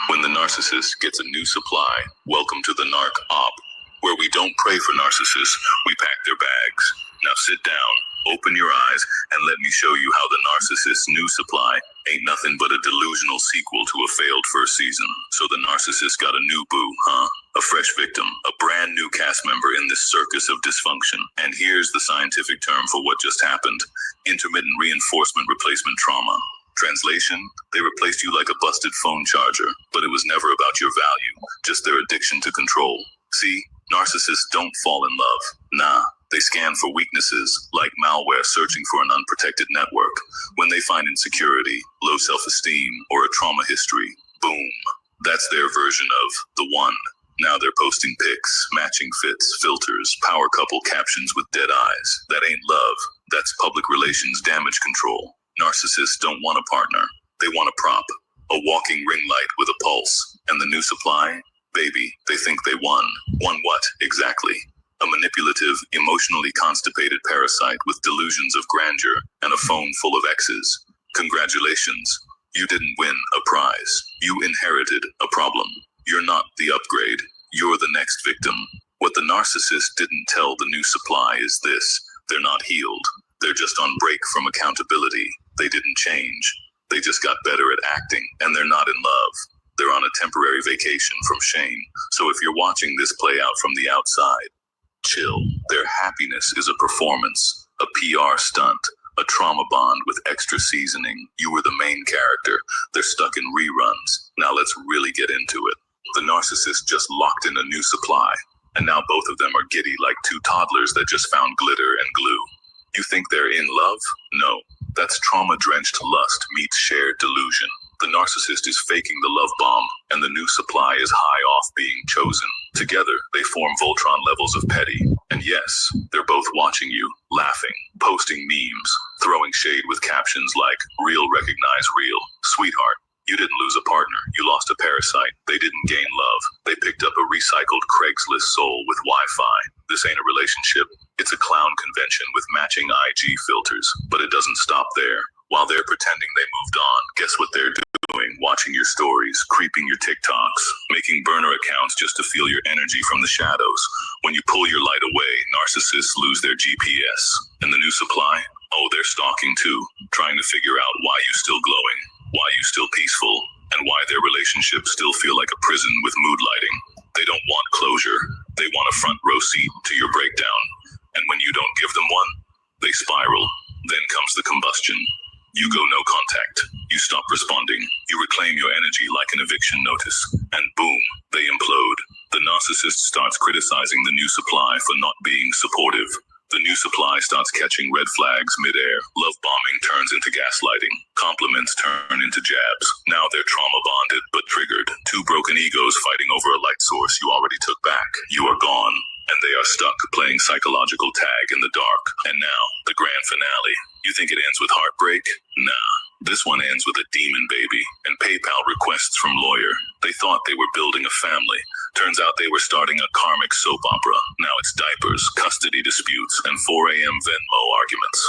When the narcissist gets a new supply, welcome to the Narc Op, where we don't pray for narcissists, we pack their bags. Now sit down, open your eyes, and let me show you how the narcissist's new supply ain't nothing but a delusional sequel to a failed first season. So the narcissist got a new boo, huh? A fresh victim, a brand new cast member in this circus of dysfunction. And here's the scientific term for what just happened: intermittent reinforcement replacement trauma. Translation, they replaced you like a busted phone charger, but it was never about your value, just their addiction to control. See, narcissists don't fall in love. Nah, they scan for weaknesses, like malware searching for an unprotected network. When they find insecurity, low self-esteem, or a trauma history, boom, that's their version of the one. Now they're posting pics, matching fits, filters, power couple captions with dead eyes. That ain't love, that's public relations damage control. Narcissists don't want a partner. They want a prop, a walking ring light with a pulse. And the new supply? Baby, they think they won. Won what, exactly? A manipulative, emotionally constipated parasite with delusions of grandeur and a phone full of exes. Congratulations. You didn't win a prize. You inherited a problem. You're not the upgrade. You're the next victim. What the narcissist didn't tell the new supply is this: they're not healed. They're just on break from accountability. They didn't change. They just got better at acting, and they're not in love. They're on a temporary vacation from shame. So if you're watching this play out from the outside, chill. Their happiness is a performance, a PR stunt, a trauma bond with extra seasoning. You were the main character. They're stuck in reruns. Now let's really get into it. The narcissist just locked in a new supply, and now both of them are giddy like two toddlers that just found glitter and glue. You think they're in love? No. That's trauma-drenched lust meets shared delusion. The narcissist is faking the love bomb, and the new supply is high off being chosen. Together, they form Voltron levels of petty. And yes, they're both watching you, laughing, posting memes, throwing shade with captions like, "Real recognize real. Sweetheart, you didn't lose a partner, you lost a parasite. They didn't gain love. They picked up a recycled Craigslist soul with Wi-Fi. This ain't a relationship. It's a clown convention with matching IG filters. But it doesn't stop there. While they're pretending they moved on, guess what they're doing? Watching your stories, creeping your TikToks, making burner accounts just to feel your energy from the shadows. When you pull your light away, narcissists lose their GPS. And the new supply? Oh, they're stalking too, trying to figure out why you still glowing, why you still peaceful, and why their relationships still feel like a prison with mood lighting. They don't want closure. They want a front row seat to your breakdown. And when you don't give them one, they spiral. Then comes the combustion. You go no contact. You stop responding. You reclaim your energy like an eviction notice. And boom, they implode. The narcissist starts criticizing the new supply for not being supportive. The new supply starts catching red flags midair. Love bombing turns into gaslighting. Compliments turn into jabs. Now they're trauma bonded but triggered. Two broken egos fighting over a light source you already took back. You are gone, and they are stuck playing psychological tag in the dark. And now, the grand finale. You think it ends with heartbreak? Nah. This one ends with a demon baby and PayPal requests from lawyer. They thought they were building a family. Turns out they were starting a karmic soap opera. Now it's diapers, custody disputes, and 4 a.m. Venmo arguments.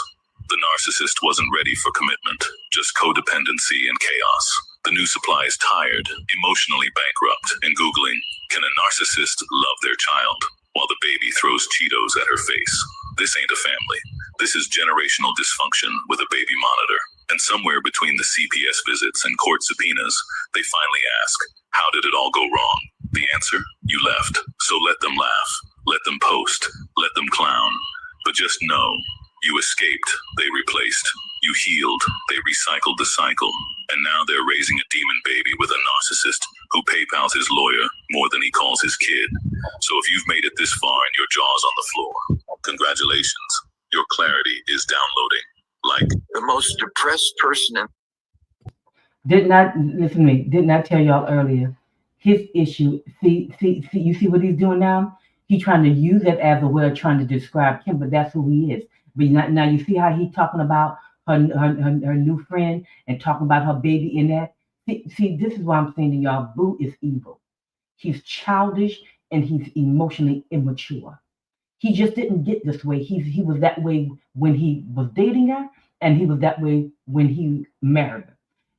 The narcissist wasn't ready for commitment, just codependency and chaos. The new supply is tired, emotionally bankrupt, and Googling, can a narcissist love their child? While the baby throws Cheetos at her face. This ain't a family. This is generational dysfunction with a baby monitor. And somewhere between the CPS visits and court subpoenas, they finally ask, how did it all go wrong? The answer? You left. So let them laugh. Let them post. Let them clown. But just know, you escaped. They replaced. You healed. They recycled the cycle. And now they're raising a demon baby with a narcissist who PayPals his lawyer more than he calls his kid. So if you've made it this far and your jaw's on the floor, congratulations. Your clarity is downloading. Like the most depressed person in. Did not listen to me. Did not tell y'all earlier. His issue. See. You see what he's doing now? He's trying to use it as a way of trying to describe him, but that's who he is. But now you see how he's talking about her new friend and talking about her baby in that. See, this is why I'm saying to y'all, Boo is evil. He's childish and he's emotionally immature. He just didn't get this way. He was that way when he was dating her, and he was that way when he married her.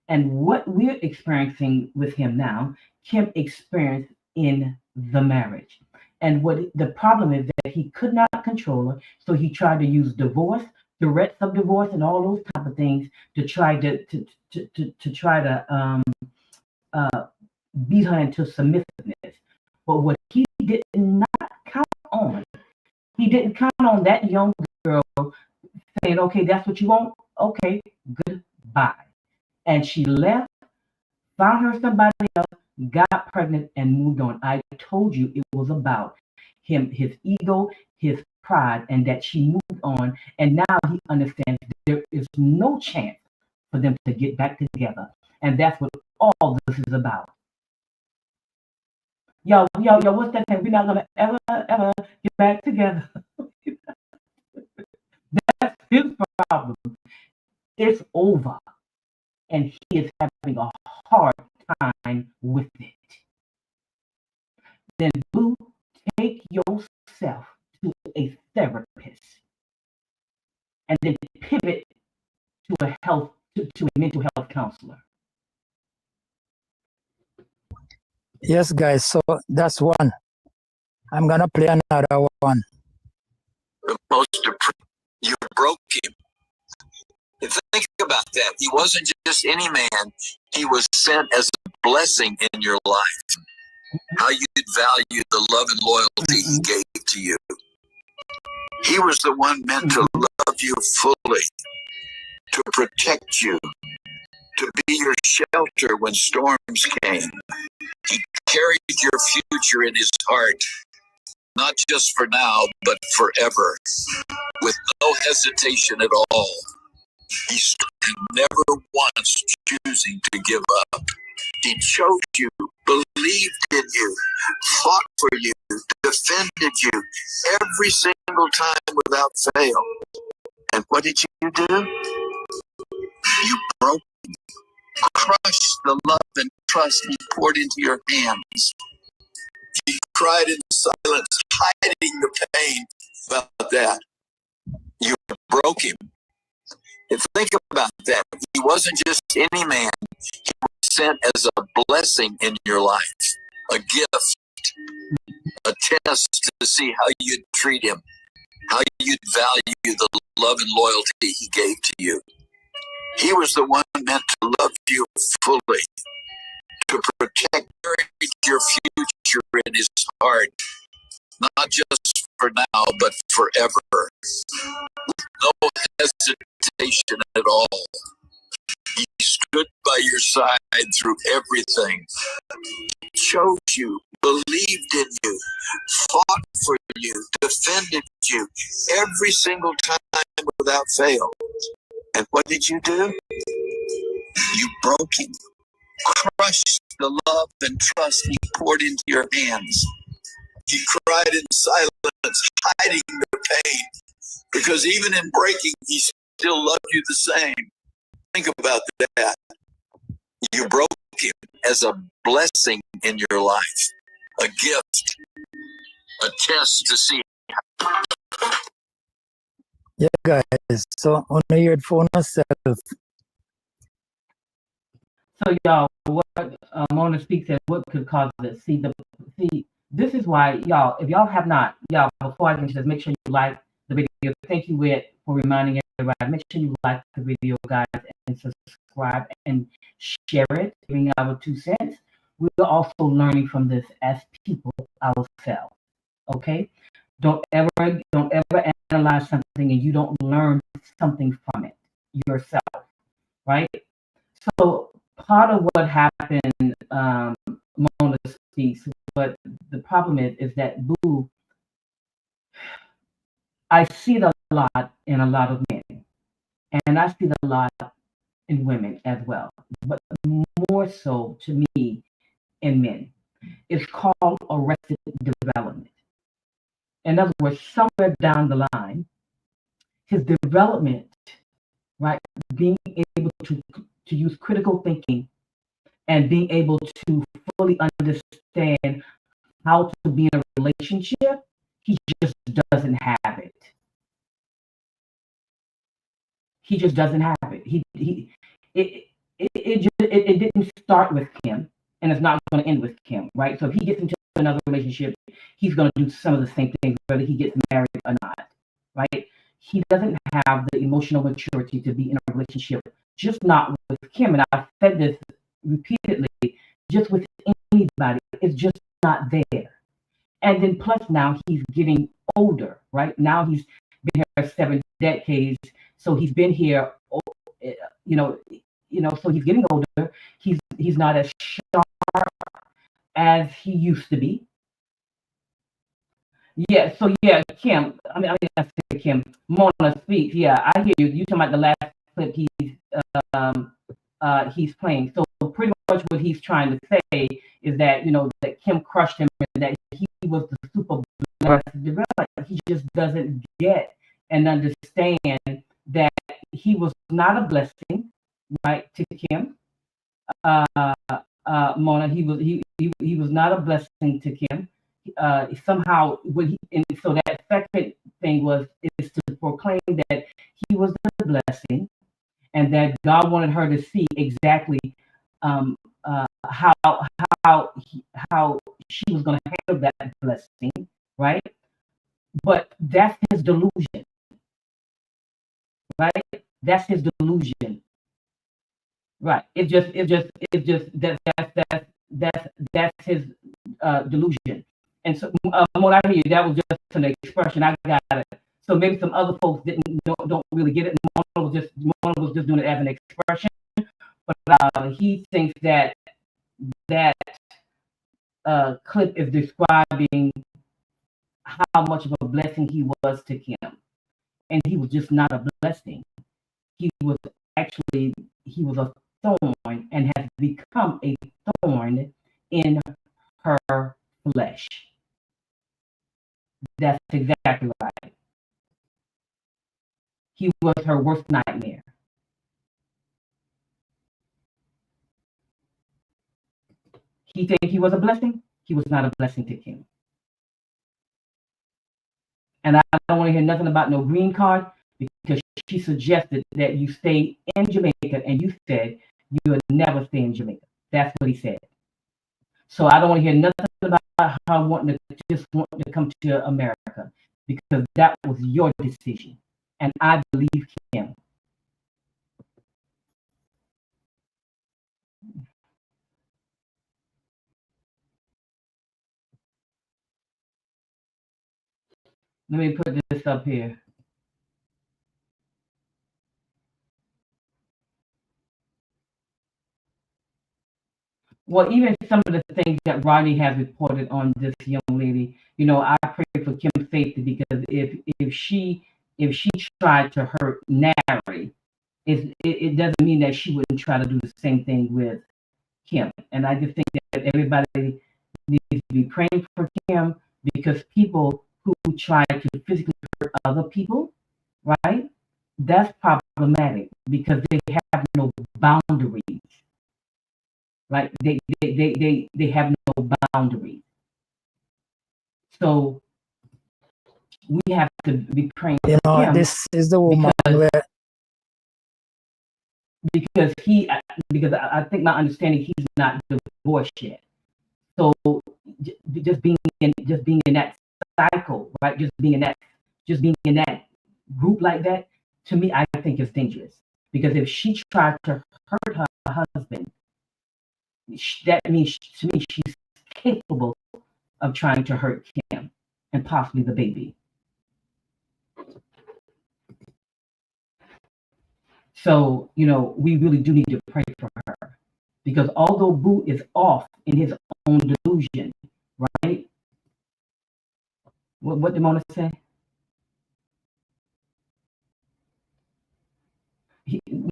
And what we're experiencing with him now, Kim experienced in the marriage. And what the problem is that he could not control her, so he tried to use divorce, threats of divorce, and all those type of things to try to beat her into submissiveness. But what he did not count on, he didn't count on that young girl saying, okay, that's what you want? Okay, goodbye. And she left, found her somebody else, got pregnant, and moved on. I told you it was about him, his ego, his pride, and that she moved on. And now he understands there is no chance for them to get back together. And that's what all this is about. Yo, what's that thing? We're not gonna ever get back together. That's his problem. It's over. And he is having a hard time with it. Then Boo, take yourself to a therapist and then pivot to a mental health counselor. Yes, guys, so that's one. I'm gonna play another one. The most you broke him. And think about that. He wasn't just any man. He was sent as a blessing in your life. How you'd value the love and loyalty he gave to you. He was the one meant to love you fully, to protect you, to be your shelter when storms came. He carried your future in his heart, not just for now, but forever, with no hesitation at all. He stood never once choosing to give up. He chose you, believed in you, fought for you, defended you every single time without fail. And what did you do? You broke, crushed the love and trust he poured into your hands. You cried in silence, hiding the pain about that. You broke him. And think about that. He wasn't just any man. He was sent as a blessing in your life, a gift, a test to see how you'd treat him, how you'd value the love and loyalty he gave to you. He was the one meant to love you fully, to protect your treasure in his heart, not just for now, but forever. No hesitation at all. He stood by your side through everything, chose you, believed in you, fought for you, defended you every single time without fail. And what did you do? You broke him, crushed the love and trust he poured into your hands. You cried in silence, hiding the pain, because even in breaking, he still loved you the same. Think about that. You broke him as a blessing in your life, a gift, a test to see. Yeah, guys. So on the earphone yourself. So y'all, what Mona Speak said, what could cause it? See, this is why y'all, if y'all have not, y'all, before I can just make sure you like the video. Thank you, Whit, for reminding everybody. Make sure you like the video, guys, and subscribe and share it, giving our 2 cents. We're also learning from this as people ourselves. Okay? Don't ever analyze something and you don't learn something from it yourself, right? So part of what happened, Mona Speaks, but the problem is that Boo, I see it a lot in a lot of men, and I see it a lot in women as well, but more so to me in men. It's called arrested development. In other words, somewhere down the line, his development, right, being able to use critical thinking and being able to fully understand how to be in a relationship, he just doesn't have it. He just doesn't have it. It didn't start with Kim, and it's not going to end with Kim, right? So if he gets into another relationship, he's going to do some of the same things, whether he gets married or not, right? He doesn't have the emotional maturity to be in a relationship, just not with Kim. And I've said this repeatedly, just with anybody, it's just not there. And then plus now he's getting older, right? Now he's been here 7 decades, so he's been here, you know, so he's getting older. He's not as sharp as he used to be. Yeah, so yeah, Kim. I mean, I say Kim. Mona Speaks. Yeah, I hear you. You talking about the last clip he's playing. So pretty much what he's trying to say is that that Kim crushed him and that he was the super blessed developer. He just doesn't get and understand that he was not a blessing, right, to Kim. Mona, he was not a blessing to Kim. Somehow, and so that second thing is to proclaim that he was the blessing, and that God wanted her to see exactly how she was going to handle that blessing, right? But that's his delusion, right? That's his delusion, right? That's his delusion. And so, what I hear you, that was just an expression. I got it. So maybe some other folks don't really get it. Mona was just doing it as an expression, but he thinks that clip is describing how much of a blessing he was to Kim, and he was just not a blessing. He was a thorn and has become a thorn in her flesh. That's exactly right. He was her worst nightmare. He think he was a blessing. He was not a blessing to Kim. And I don't want to hear nothing about no green card, because she suggested that you stay in Jamaica, and you said you would never stay in Jamaica. That's what he said. So I don't want to hear nothing about her wanting to come to America, because that was your decision, and I believe Kim. Let me put this up here. Well, even some of the things that Rodney has reported on this young lady, I pray for Kim's safety, because if she tried to hurt Nary, it doesn't mean that she wouldn't try to do the same thing with Kim. And I just think that everybody needs to be praying for Kim, because people who try to physically hurt other people, right? That's problematic, because they have no boundaries. Right? They have no boundaries. So we have to be praying for him, this is the woman because I think my understanding, he's not divorced yet. So just being in that cycle, right? Just being in that group like that, to me, I think is dangerous, because if she tried to hurt her husband, that means to me she's capable of trying to hurt Kim and possibly the baby. So, we really do need to pray for her, because although Boo is off in his own delusion, right? What did Mona say?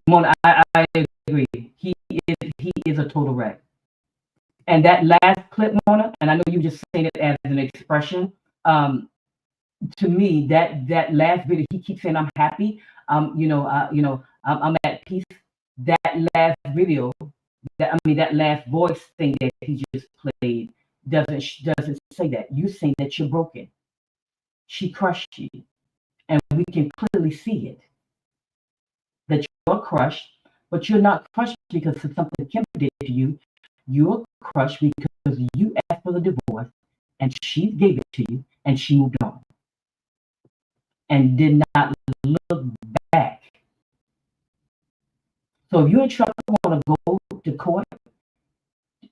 Mona, I agree. He is a total wreck. And that last clip, Mona, and I know you just saying it as an expression. To me, that last video, he keeps saying, "I'm happy. I'm at peace." That last video, that last voice thing that he just played doesn't say that. You saying that you're broken. She crushed you, and we can clearly see it. That you're crushed, but you're not crushed because of something Kim did to you. You're crushed because you asked for the divorce, and she gave it to you, and she moved on, and did not look back. So if you and Trucker want to go to court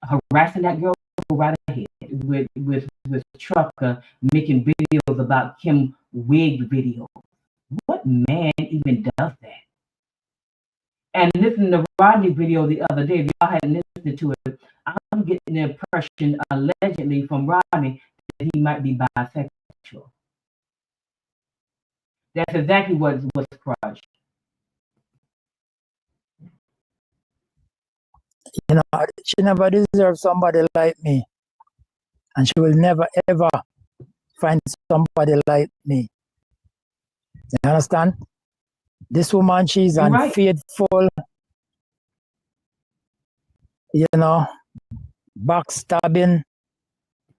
harassing that girl, go right ahead with Trucker making videos about Kim wig videos. What man even does that? And listening to Rodney video the other day, if y'all hadn't listened to it, I'm getting the impression, allegedly, from Rodney, that he might be bisexual. That's exactly what was crushed. She never deserves somebody like me, and she will never ever find somebody like me. You understand? This woman, she's You're right. unfaithful, backstabbing,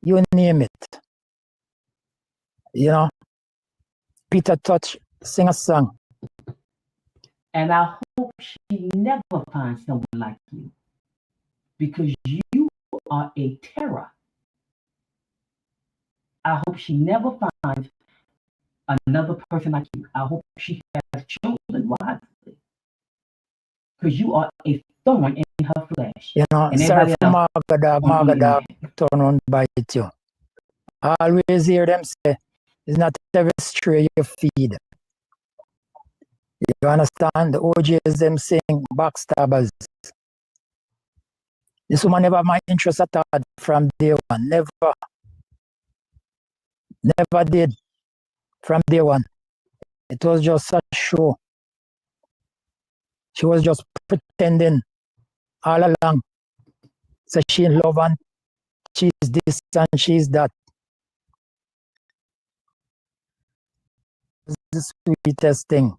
you name it. Peter Touch, sing a song. And I hope she never finds someone like you, because you are a terror. I hope she never finds another person like you. I hope she has chosen wisely, because you are a thorn in her flesh. And Sorry for Marga turn on bite you. I always hear them say, it's not every stray you feed. You understand? The OGs them saying backstabbers. This woman never had my interest at all from day one. Never did from day one. It was just a show. She was just pretending all along. So she in love and she's this and she's that. This is the sweetest thing.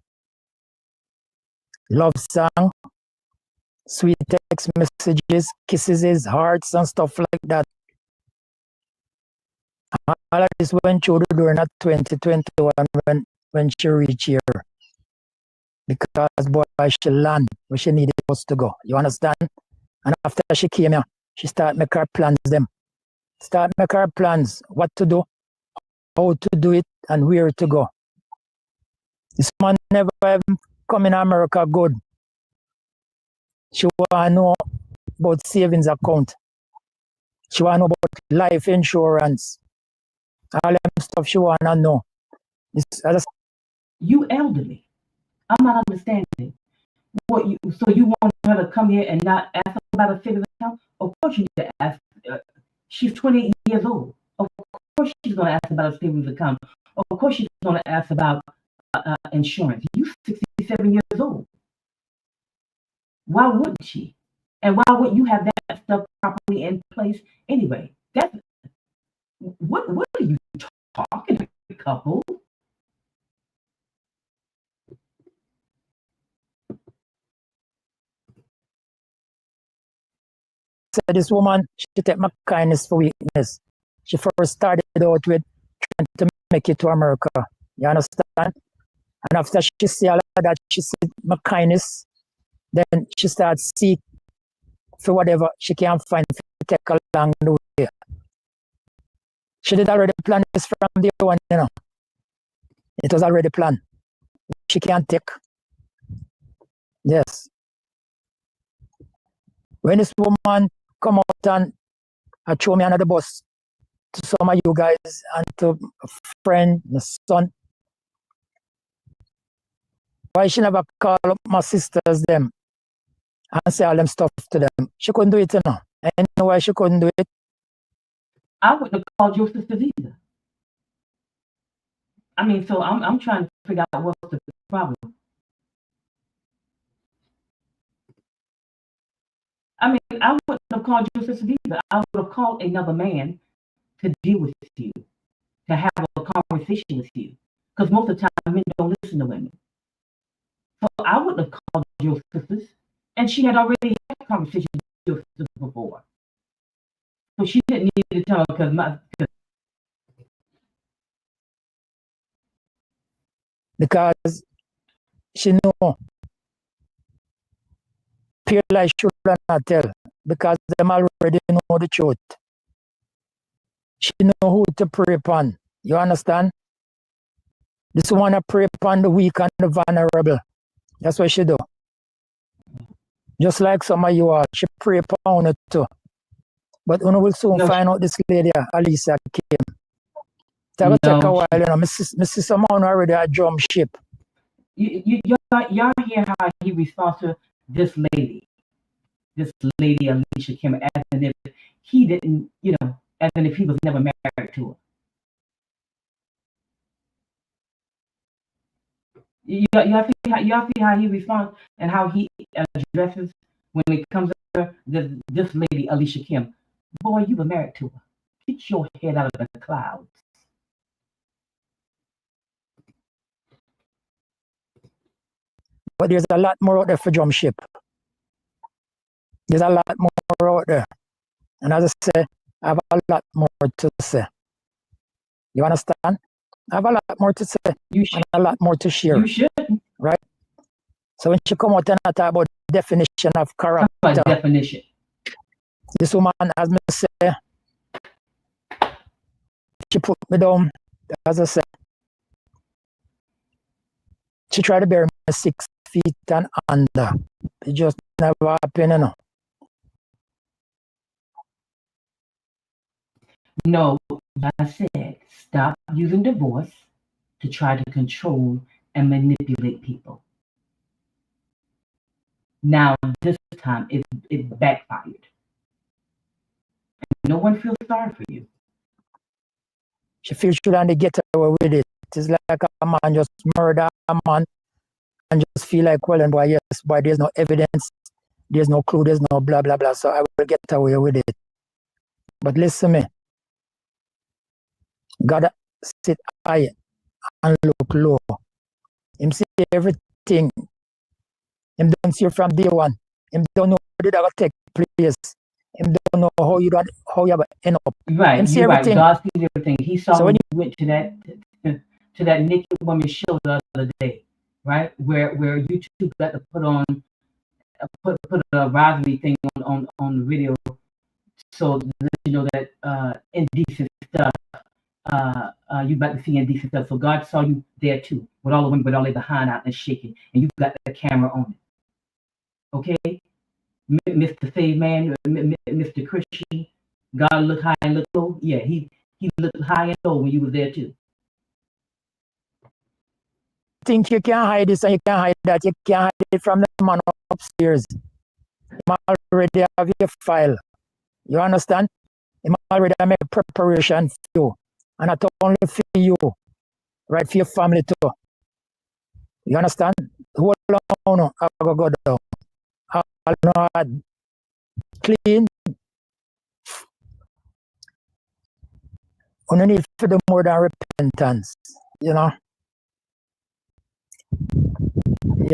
Love song, sweet text messages, kisses, hearts and stuff like that. All of this went through the door in 2021 when she reached here. Because boy, she land where she needed us to go. You understand? And after she came here, she started make her plans them. Start make her plans, what to do, how to do it, and where to go. This man never even come in America good. She want to know about savings account. She want to know about life insurance. All them stuff she want to know. You elderly. I'm not understanding what you. So you want her to come here and not ask about a savings account? Of course you need to ask. She's 28 years old. Of course she's going to ask about a savings account. Of course she's going to ask about insurance. You 67 years old. Why wouldn't she? And why wouldn't you have that stuff properly in place anyway? That's what are you talking about, couple? So this woman, she take my kindness for weakness. She first started out with trying to make it to America. You understand? And after she see all of that, she see my kindness, then she starts seek for whatever she can find to take along the way. She did already plan this from day one, you know. It was already planned. She can't take. Yes. When this woman come out and throw me under the bus to some of you guys and to a friend, my son, why she never call up my sisters them and say all them stuff to them? She couldn't do it, you know. I know why she couldn't do it. I wouldn't have called your sisters either. I mean, so I'm trying to figure out what's the problem. I mean, I wouldn't have called your sisters either. I would have called another man to deal with you, to have a conversation with you. Because most of the time, men don't listen to women. So I wouldn't have called your sisters. And she had already had a conversation with your sisters before. So she didn't need to tell her because she knew pure lies should not tell because them already know the truth. She know who to prey upon. You understand? This one to prey upon the weak and the vulnerable. That's what she do. Just like some of you are, she prey upon it too. But we will soon find out this lady, Alisa, came. That will take a while, you know. Mrs. Simone already a drum ship. Y'all hear how he responds to this lady, Alicia Kim, as if he didn't, you know, as if he was never married to her. Y'all see how he responds and how he addresses when it comes to this lady, Alicia Kim. Boy, you were married to her. Get your head out of the clouds. But there's a lot more out there for drum ship. There's a lot more out there. And as I say, I have a lot more to say. You understand? I have a lot more to say. You should. And a lot more to share. You should. Right? So when she come out and talk about definition of character. Definition. This woman, as me say, she put me down, as I said. She tried to bury me 6 feet and under. It just never happened, you know. No, I said stop using divorce to try to control and manipulate people. Now, this time, it backfired. No one feels sorry for you. She feels she don't get away with it. It's like a man just murder a man and just feel like, well, and boy, yes, boy, there's no evidence, there's no clue, there's no blah, blah, blah, so I will get away with it. But listen to me. Gotta sit high and look low. Him see everything. Him don't see from day one. Him don't know how that take place. Him don't know how you have end up. Right, him see you're everything. Right. God sees everything. He saw so when you went to that naked woman's show the other day, right? Where you two got to put put a rivalry thing on the video, so that you know that indecent stuff. You about to see indecent stuff. So God saw you there too, with all the women, with all their behind out and shaking, and you got the camera on it. Okay, Mr. Save Man, Mr. Christian, God look high and look low. Yeah, he looked high and low when you was there too. think you can hide this and you can hide that. You can't hide it from the man upstairs. You already have your file. You understand? You already have made preparation for you. And not only for you, right? For your family too. You understand? Hold on, I go down. I'll not clean. You need to do more than repentance. You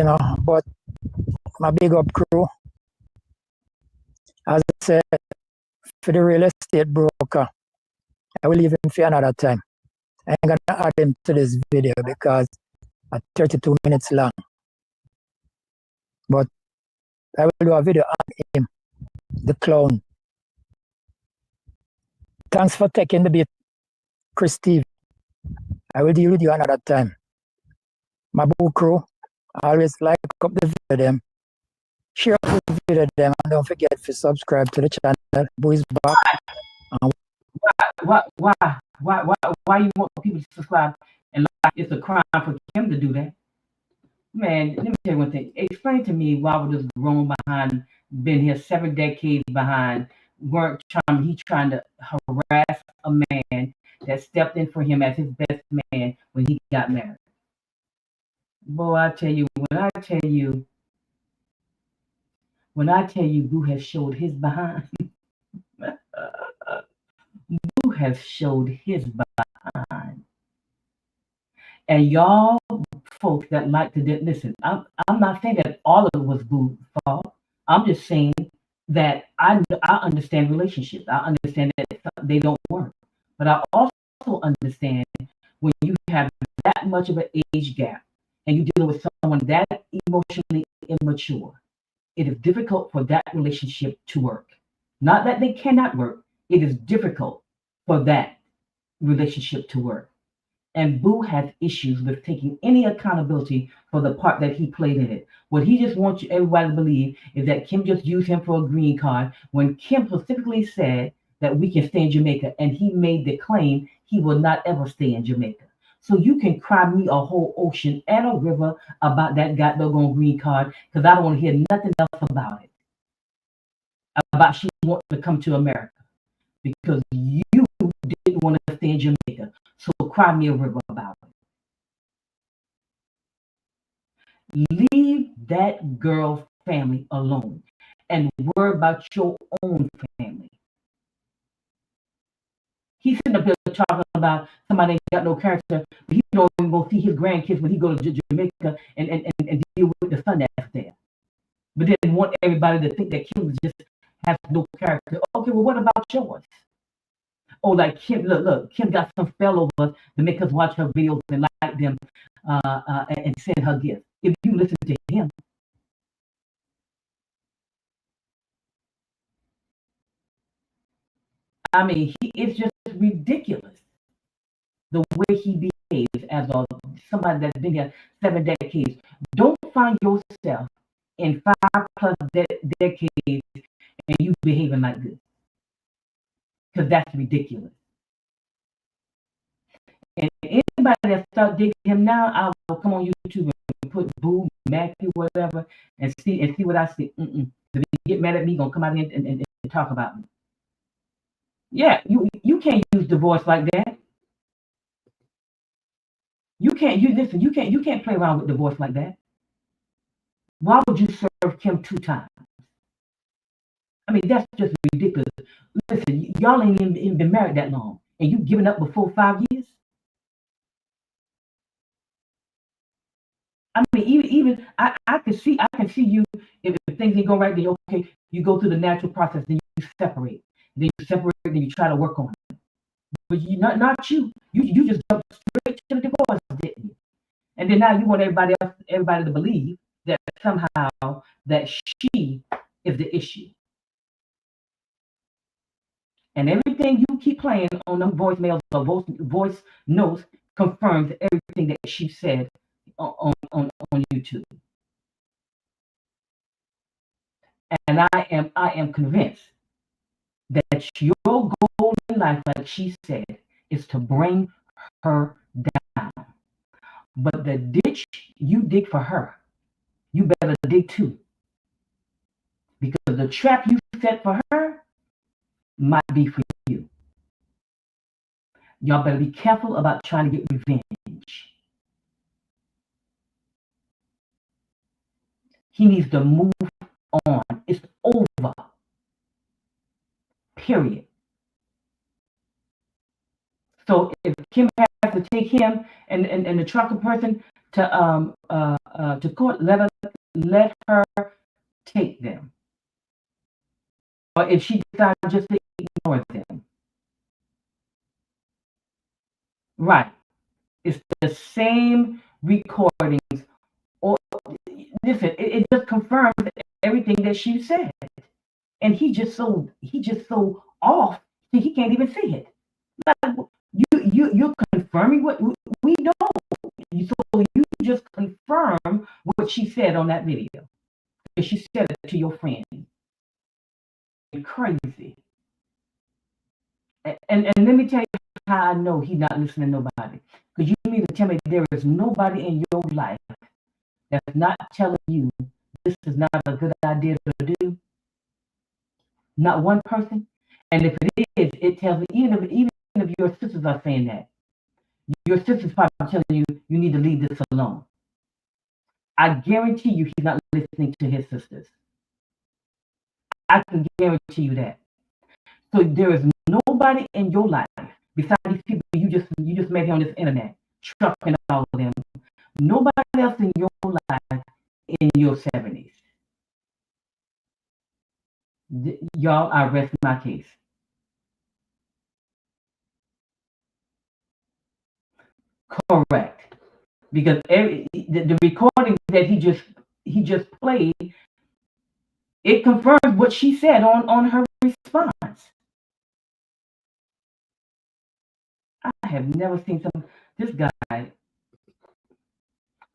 know, but my big up crew, as I said, for the real estate broker, I will leave him for another time. I ain't gonna add him to this video because it's 32 minutes long. But I will do a video on him, the clown. Thanks for taking the bit, Chris Steve. I will deal with you another time. My boo crew, always like up the video them. Share up the video them and don't forget to subscribe to the channel. Boo is back. Why you want people to subscribe and like? It's a crime for him to do that. Man, let me tell you one thing. Explain to me why would this grown behind, been here 7 decades behind, he's trying to harass a man that stepped in for him as his best man when he got married. Boy, I tell you, when I tell you Boo has showed his behind, Boo has showed his behind. And y'all folks that like to listen, I'm not saying that all of it was Boo's fault. I'm just saying that I understand relationships. I understand that they don't work. But I also understand when you have that much of an age gap and you're dealing with someone that emotionally immature, it is difficult for that relationship to work. Not that they cannot work. It is difficult for that relationship to work. And Boo has issues with taking any accountability for the part that he played in it. What he just wants everybody to believe is that Kim just used him for a green card when Kim specifically said that we can stay in Jamaica, and he made the claim he will not ever stay in Jamaica. So you can cry me a whole ocean and a river about that goddamn green card, because I don't want to hear nothing else about it. About she wanting to come to America. Because you didn't want to stay in Jamaica. So cry me a river about it. Leave that girl's family alone and worry about your own family. He's sitting up there talking about somebody ain't got no character, but he don't even go see his grandkids when he go to Jamaica and deal with the son that's there. But then want everybody to think that Kim just has no character. Okay, well, what about yours? Oh, like Kim, look, Kim got some spell over us to make us watch her videos and like them and send her gifts. If you listen to him, I mean, it's just ridiculous the way he behaves as somebody that's been here 7 decades. Don't find yourself in 5+ decades and you behaving like this, because that's ridiculous. And anybody that start digging him now, I will come on YouTube and put Boo, Matthew, whatever, and see what I see. If they get mad at me, gonna come out here and talk about me. Yeah, you can't use divorce like that. You can't play around with divorce like that. Why would you serve Kim 2 times? I mean, that's just ridiculous. Listen, y'all ain't even been married that long, and you giving up before 5 years? I mean, even I can see you if things ain't go right. Then okay, you go through the natural process. Then you separate. Then you try to work on it. But you not you. You just jumped straight to the divorce, didn't you? And then now you want everybody to believe that somehow that she is the issue. And everything you keep playing on them voicemails or voice notes confirms everything that she said on YouTube. And I am convinced that your goal in life, like she said, is to bring her down. But the ditch you dig for her, you better dig too. Because the trap you set for her might be for you. Y'all better be careful about trying to get revenge. He needs to move on. It's over. Period. So if Kim has to take him and the trucker person to court, let her take them. Or if she decides just to ignore them. Right. It's the same recordings. Or listen, it just confirms everything that she said. And he just so off that he can't even see it. Like, you're confirming what we know. So you just confirm what she said on that video. She said it to your friend. Crazy. And let me tell you how I know he's not listening to nobody. Because you mean to tell me there is nobody in your life that's not telling you this is not a good idea to do? Not one person? And if it is, it tells me, even if your sisters are saying that, your sister's probably telling you, you need to leave this alone. I guarantee you he's not listening to his sisters. I can guarantee you that. So there is nobody in your life besides these people you just met here on this internet, trucking all of them. Nobody else in your life in your 70s. Y'all, I rest my case. Correct. Because the recording that he just played, it confirms what she said on her response. I have never seen this guy.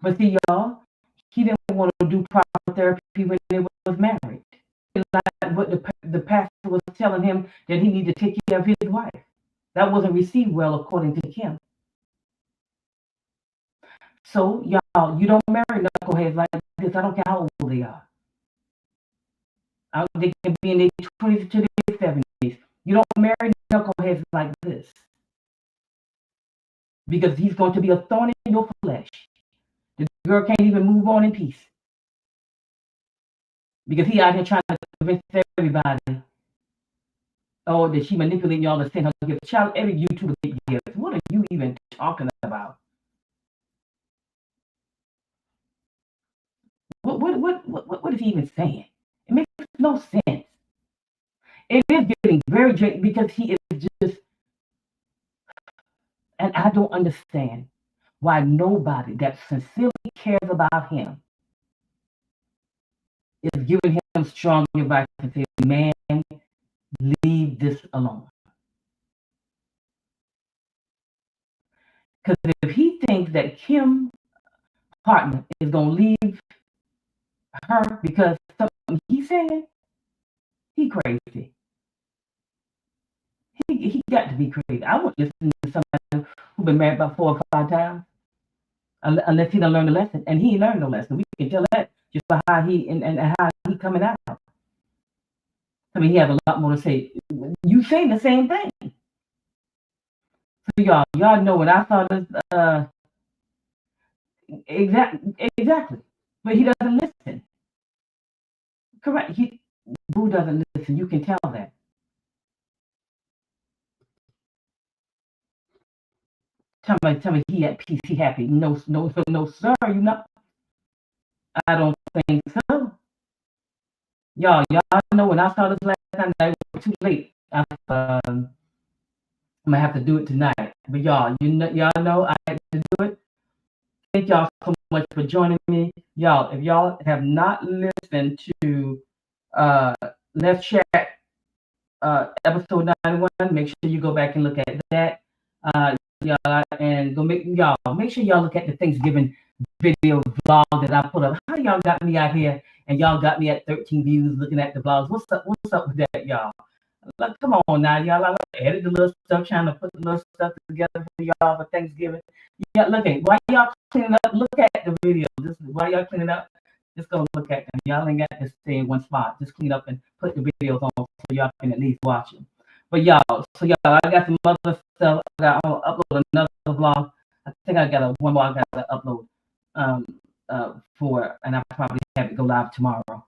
But see, y'all, he didn't want to do proper therapy when they was married. Like what the pastor was telling him that he needed to take care of his wife. That wasn't received well according to Kim. So, y'all, you don't marry knuckleheads like this. I don't care how old they are. They can be in their 20s to their 70s. You don't marry knuckleheads like this. Because he's going to be a thorn in your flesh. The girl can't even move on in peace. Because he out here trying to convince everybody, that she manipulating y'all to send her gifts. Child, every YouTuber get gifts. What are you even talking about? What is he even saying? It makes no sense. It is getting very dramatic because he is just, and I don't understand why nobody that sincerely cares about him is giving him strong advice and saying, man, leave this alone. Because if he thinks that Kim's partner is going to leave her because something he said, he crazy. He got to be crazy. I wouldn't listen to somebody who's been married about 4 or 5 times unless he done learned a lesson. And he ain't learned no lesson. We can tell that just by how he and how he coming out. I mean, he has a lot more to say. You saying the same thing. So y'all know when I saw this, exactly. But he doesn't listen. Correct. Boo doesn't listen. You can tell that. Tell me he at peace, he happy. No, sir, you not. I don't think so. Y'all know when I saw this last time, it was too late. I'm gonna have to do it tonight. But y'all know I had to do it. Thank y'all so much for joining me. Y'all, if y'all have not listened to Let's Chat episode 91, make sure you go back and look at that. Y'all, and make sure y'all look at the Thanksgiving video vlog that I put up. How y'all got me out here and y'all got me at 13 views looking at the vlogs? What's up with that, y'all? Look, come on now, y'all. I edit the little stuff, trying to put the little stuff together for y'all for Thanksgiving. Yeah, look at while y'all cleaning up. Look at the video. Just while y'all cleaning up, just go look at them. Y'all ain't got to stay in one spot. Just clean up and put the videos on so y'all can at least watch them. But y'all, I got some other stuff. I'm gonna upload another vlog. I think I got one more I gotta upload for, and I probably have it go live tomorrow.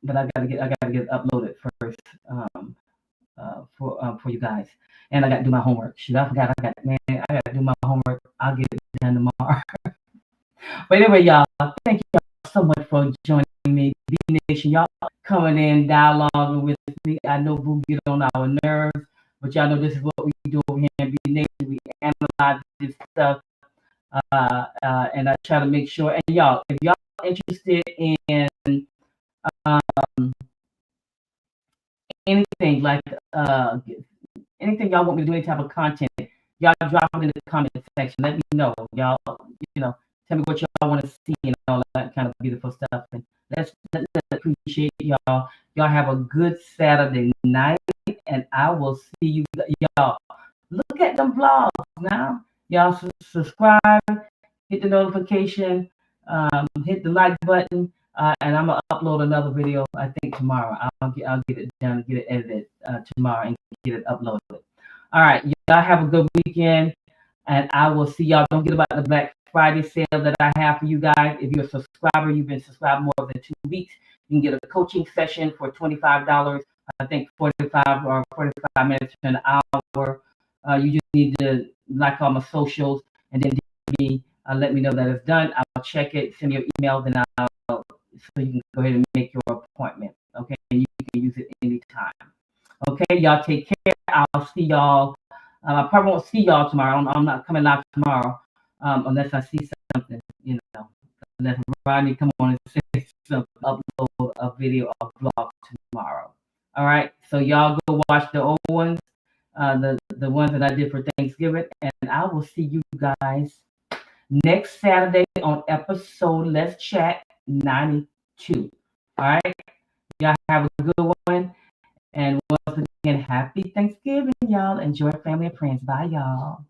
But I gotta get it uploaded first for you guys, and I gotta do my homework. Shoot, I forgot. I gotta do my homework. I'll get it done tomorrow. But anyway, y'all, thank y'all so much for joining me. B Nation, y'all coming in, dialoguing with me. I know Boo get on our nerves, but y'all know this is what we do over here in B Nation. We analyze this stuff, and I try to make sure. And y'all, if y'all interested in anything like anything y'all want me to do, any type of content, y'all drop it in the comment section. Let me know, y'all. Tell me what y'all want to see and all that kind of beautiful stuff. And let's appreciate y'all. Y'all have a good Saturday night, and I will see you, y'all. Look at them vlogs now. Y'all subscribe, hit the notification, hit the like button, and I'm gonna upload another video. I think tomorrow. I'll get it done, get it edited tomorrow, and get it uploaded. All right, y'all have a good weekend, and I will see y'all. Don't forget about the Black Friday sale that I have for you guys. If you're a subscriber, you've been subscribed more than 2 weeks, you can get a coaching session for $25. I think 45 minutes to an hour. You just need to like all my socials and then me. Let me know that it's done. I'll check it. Send me your email, then so you can go ahead and make your appointment. Okay, and you can use it anytime. Okay, y'all take care. I'll see y'all. I probably won't see y'all tomorrow. I'm not coming live tomorrow unless I see something, unless Rodney come on and say something, upload a video or vlog tomorrow. All right, so y'all go watch the old ones, the ones that I did for Thanksgiving, and I will see you guys next Saturday on episode Let's Chat 92. All right, y'all have a good one, and once again, happy Thanksgiving, y'all. Enjoy family and friends. Bye, y'all.